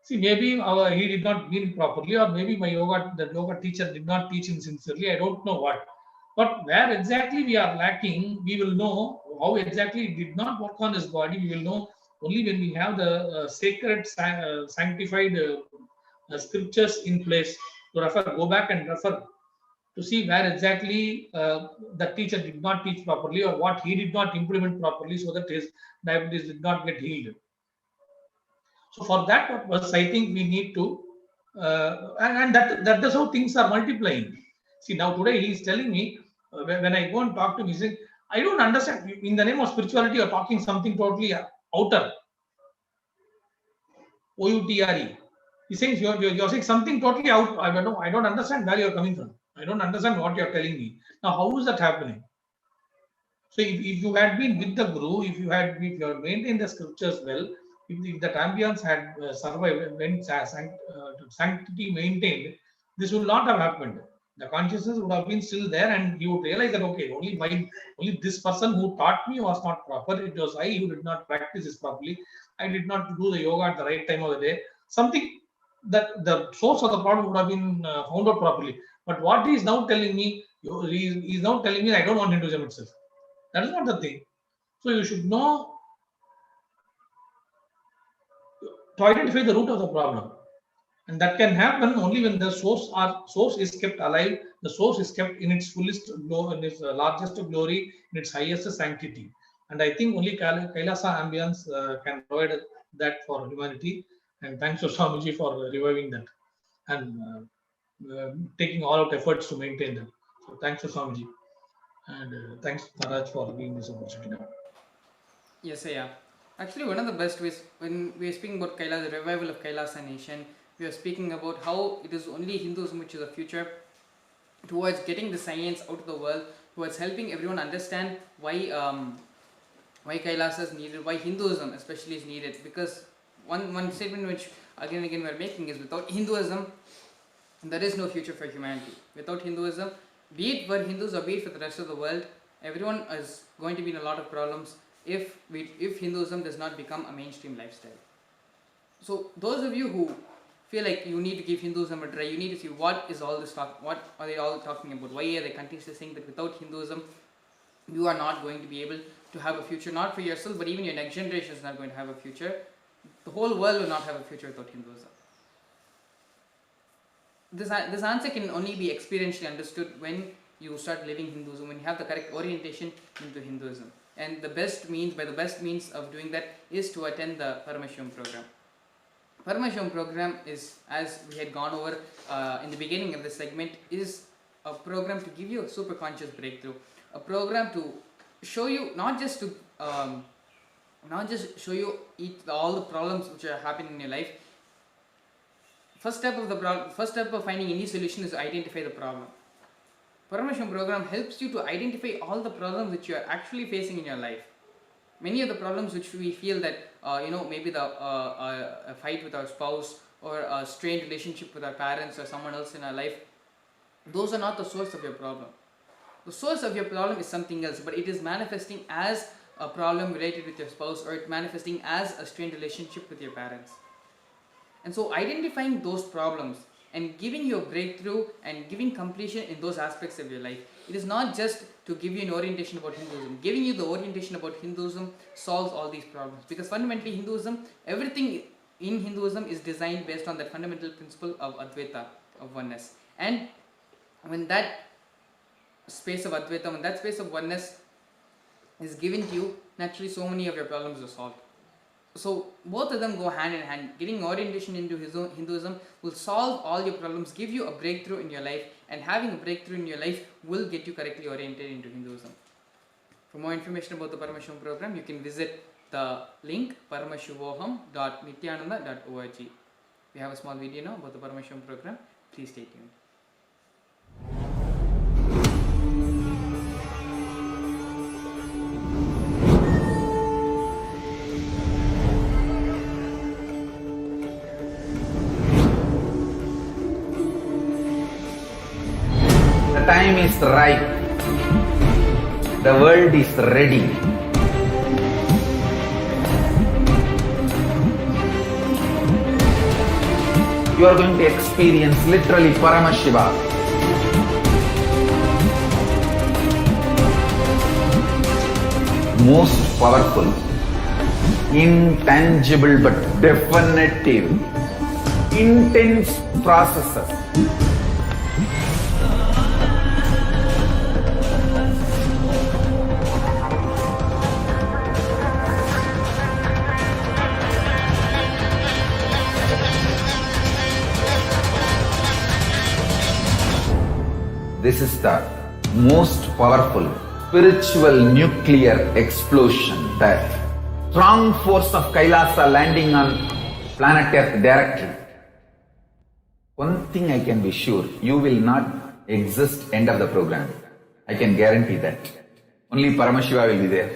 See, maybe he did not mean it properly, or maybe the yoga teacher did not teach him sincerely. I don't know what. But where exactly we are lacking, we will know how exactly it did not work on his body. We will know only when we have the sacred, sanctified scriptures in place to refer, go back and refer to see where exactly the teacher did not teach properly or what he did not implement properly so that his diabetes did not get healed. So for that purpose, I think we need to, and that is how things are multiplying. See, now today he is telling me, when I go and talk to him, he says, I don't understand. In the name of spirituality, you're talking something totally outer. O-U-T-R-E. He's saying you're saying something totally out. I don't understand where you're coming from. I don't understand what you're telling me. Now, how is that happening? So if you had been with the Guru, if you had maintained the scriptures well, if that ambience had survived, when sanctity maintained, this would not have happened. The consciousness would have been still there, and you would realize that okay, only this person who taught me was not proper. It was I who did not practice this properly. I did not do the yoga at the right time of the day. Something that the source of the problem would have been found out properly. But what he is now telling me, he is now telling me I don't want Hinduism itself. That is not the thing. So you should know to identify the root of the problem. And that can happen only when the source is kept alive, the source is kept in its fullest glory, in its largest glory, in its highest sanctity. And I think only Kailasa ambience can provide that for humanity. And thanks to Swamiji for reviving that and taking all out efforts to maintain that. So thanks to Swamiji. And thanks, Maharaj, for giving this opportunity. Yes, yeah. Actually, one of the best ways, when we are speaking about Kailasa, the revival of Kailasa nation, we are speaking about how it is only Hinduism which is the future, towards getting the science out of the world, towards helping everyone understand why Kailasa is needed, why Hinduism especially is needed. Because one statement which again and again we are making is, without Hinduism, there is no future for humanity. Without Hinduism, be it for Hindus or be it for the rest of the world, everyone is going to be in a lot of problems if Hinduism does not become a mainstream lifestyle. So those of you who feel like you need to give Hinduism a try, you need to see what is all this talk, what are they all talking about, why are they continuously saying that without Hinduism you are not going to be able to have a future, not for yourself but even your next generation is not going to have a future. The whole world will not have a future without Hinduism. This answer can only be experientially understood when you start living Hinduism, when you have the correct orientation into Hinduism. And the best means of doing that is to attend the Paramashivoham program. Paramashivoham program is, as we had gone over in the beginning of this segment, is a program to give you a super conscious breakthrough, a program to show you not just show you all the problems which are happening in your life. First step of finding any solution is to identify the problem. Paramashivoham program helps you to identify all the problems which you are actually facing in your life. Many of the problems which we feel that maybe a fight with our spouse or a strained relationship with our parents or someone else in our life, those are not the source of your problem. The source of your problem is something else, but it is manifesting as a problem related with your spouse, or it manifesting as a strained relationship with your parents. And so identifying those problems and giving you a breakthrough and giving completion in those aspects of your life. It is not just to give you an orientation about Hinduism. Giving you the orientation about Hinduism solves all these problems. Because fundamentally everything in Hinduism is designed based on that fundamental principle of Advaita, of oneness. And when that space of Advaita, when that space of oneness is given to you, naturally so many of your problems are solved. So both of them go hand in hand. Getting orientation into Hinduism will solve all your problems, give you a breakthrough in your life, and having a breakthrough in your life will get you correctly oriented into Hinduism. For more information about the Paramashivoham program, you can visit the link paramashivoham.nithyananda.org. We have a small video now about the Paramashivoham program. Please stay tuned. The time is ripe. The world is ready. You are going to experience literally Paramashiva. Most powerful, intangible but definitive, intense processes. This is the most powerful spiritual nuclear explosion, the strong force of Kailasa landing on planet Earth directly. One thing I can be sure, you will not exist end of the program. I can guarantee that. Only Paramashiva will be there.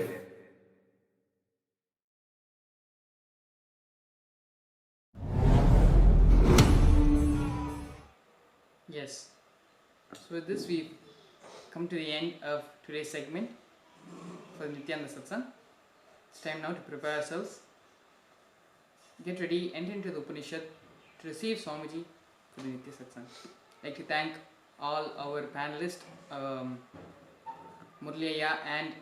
Yes. So with this we've come to the end of today's segment for the Nithyananda Satsang. It's time now to prepare ourselves. Get ready, enter into the Upanishad to receive Swamiji for the Nithya Satsang. I'd like to thank all our panelists, Murliya and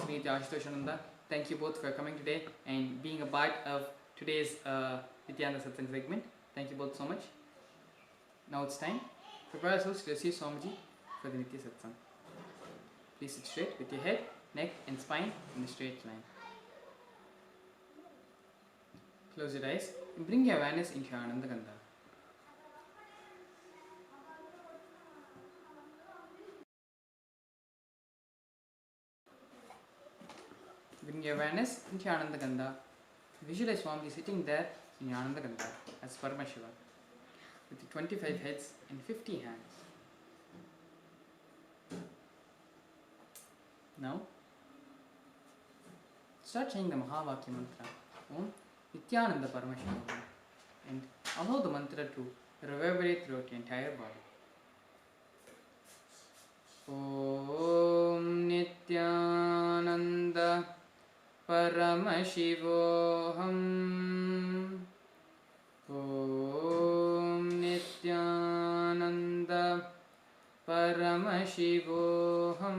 Sri HDH Nithyananda. Thank you both for coming today and being a part of today's Nithyananda Satsang segment. Thank you both so much. Now it's time. Prepare ourselves to receive Swamiji for the Nithya Satsang. Please sit straight with your head, neck and spine in a straight line. Close your eyes and bring your awareness into your Ananda Gandha. Bring your awareness into your Ananda Gandha. Visualize Swamiji sitting there in your Ananda Gandha as Paramashiva, with the 25 heads and 50 hands. Now, start saying the Mahavakya mantra, Om Nithyananda Paramashivoham, and allow the mantra to reverberate throughout your entire body. Om Nithyananda Paramashivoham. Om Nithyananda Paramashivoham.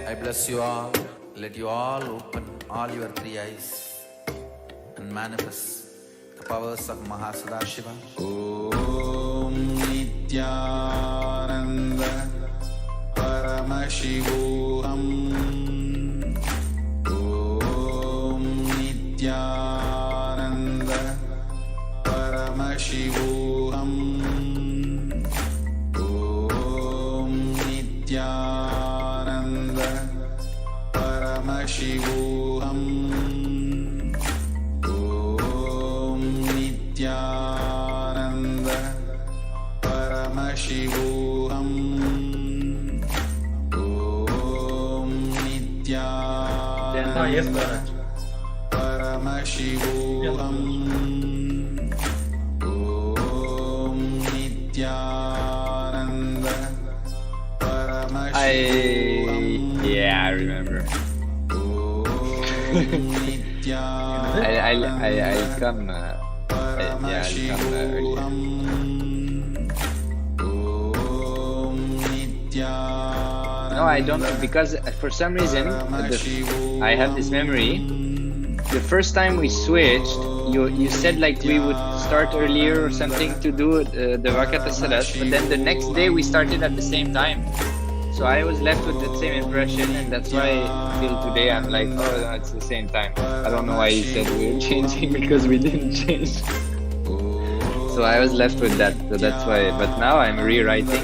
I bless you all. Let you all open all your three eyes and manifest the powers of Mahasudashiva. Om Nithyananda Paramashivoham. Om Nithyananda Paramashivoham. Om Nithyananda Paramashivoham. Om Nithyananda Paramashivoham. Om Nithyananda Yes, Maharaj. Paramashivoham. Om Nithyananda Paramashivoham. Yeah, I remember. I'll come. I'll come earlier. No, I don't, because for some reason I have this memory. The first time we switched, you said like we would start earlier or something to do the Vakata Sarat, but then the next day we started at the same time. So I was left with the same impression, and that's why till today I'm like, oh, no, it's the same time. I don't know why you said we were changing, because we didn't change. So I was left with that, so that's why. But now I'm rewriting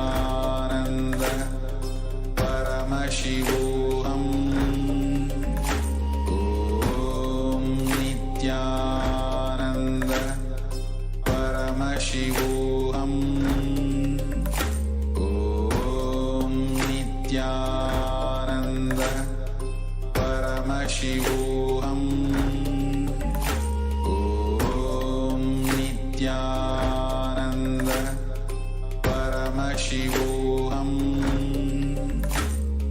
Paramashivoham. Om Nithyananda Paramashivoham.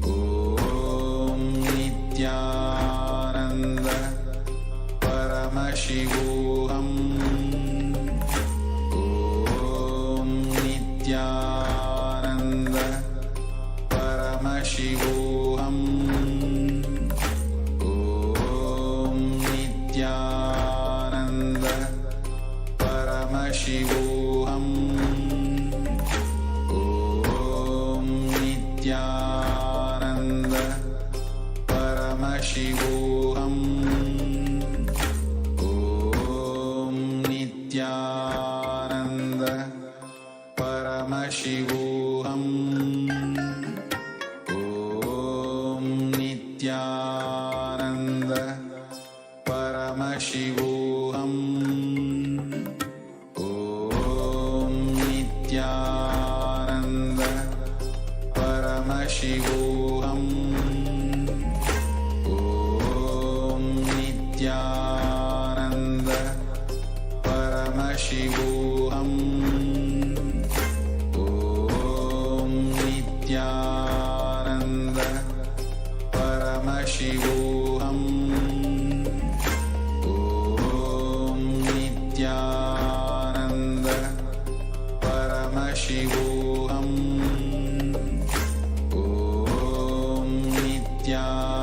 Om Nithyananda Paramashivoham. Om Nithyananda Paramashivoham. Om Nithyananda Paramashivoham. Om Nithyananda Paramashivoham. Om Nithyananda Paramashivoham. Om Nithyananda Paramashivoham. Om Nithyananda Paramashivoham. Om Nithyananda Paramashivoham. Om Nithyananda Paramashivoham. Om Nithyananda Paramashivoham. Om Nithyananda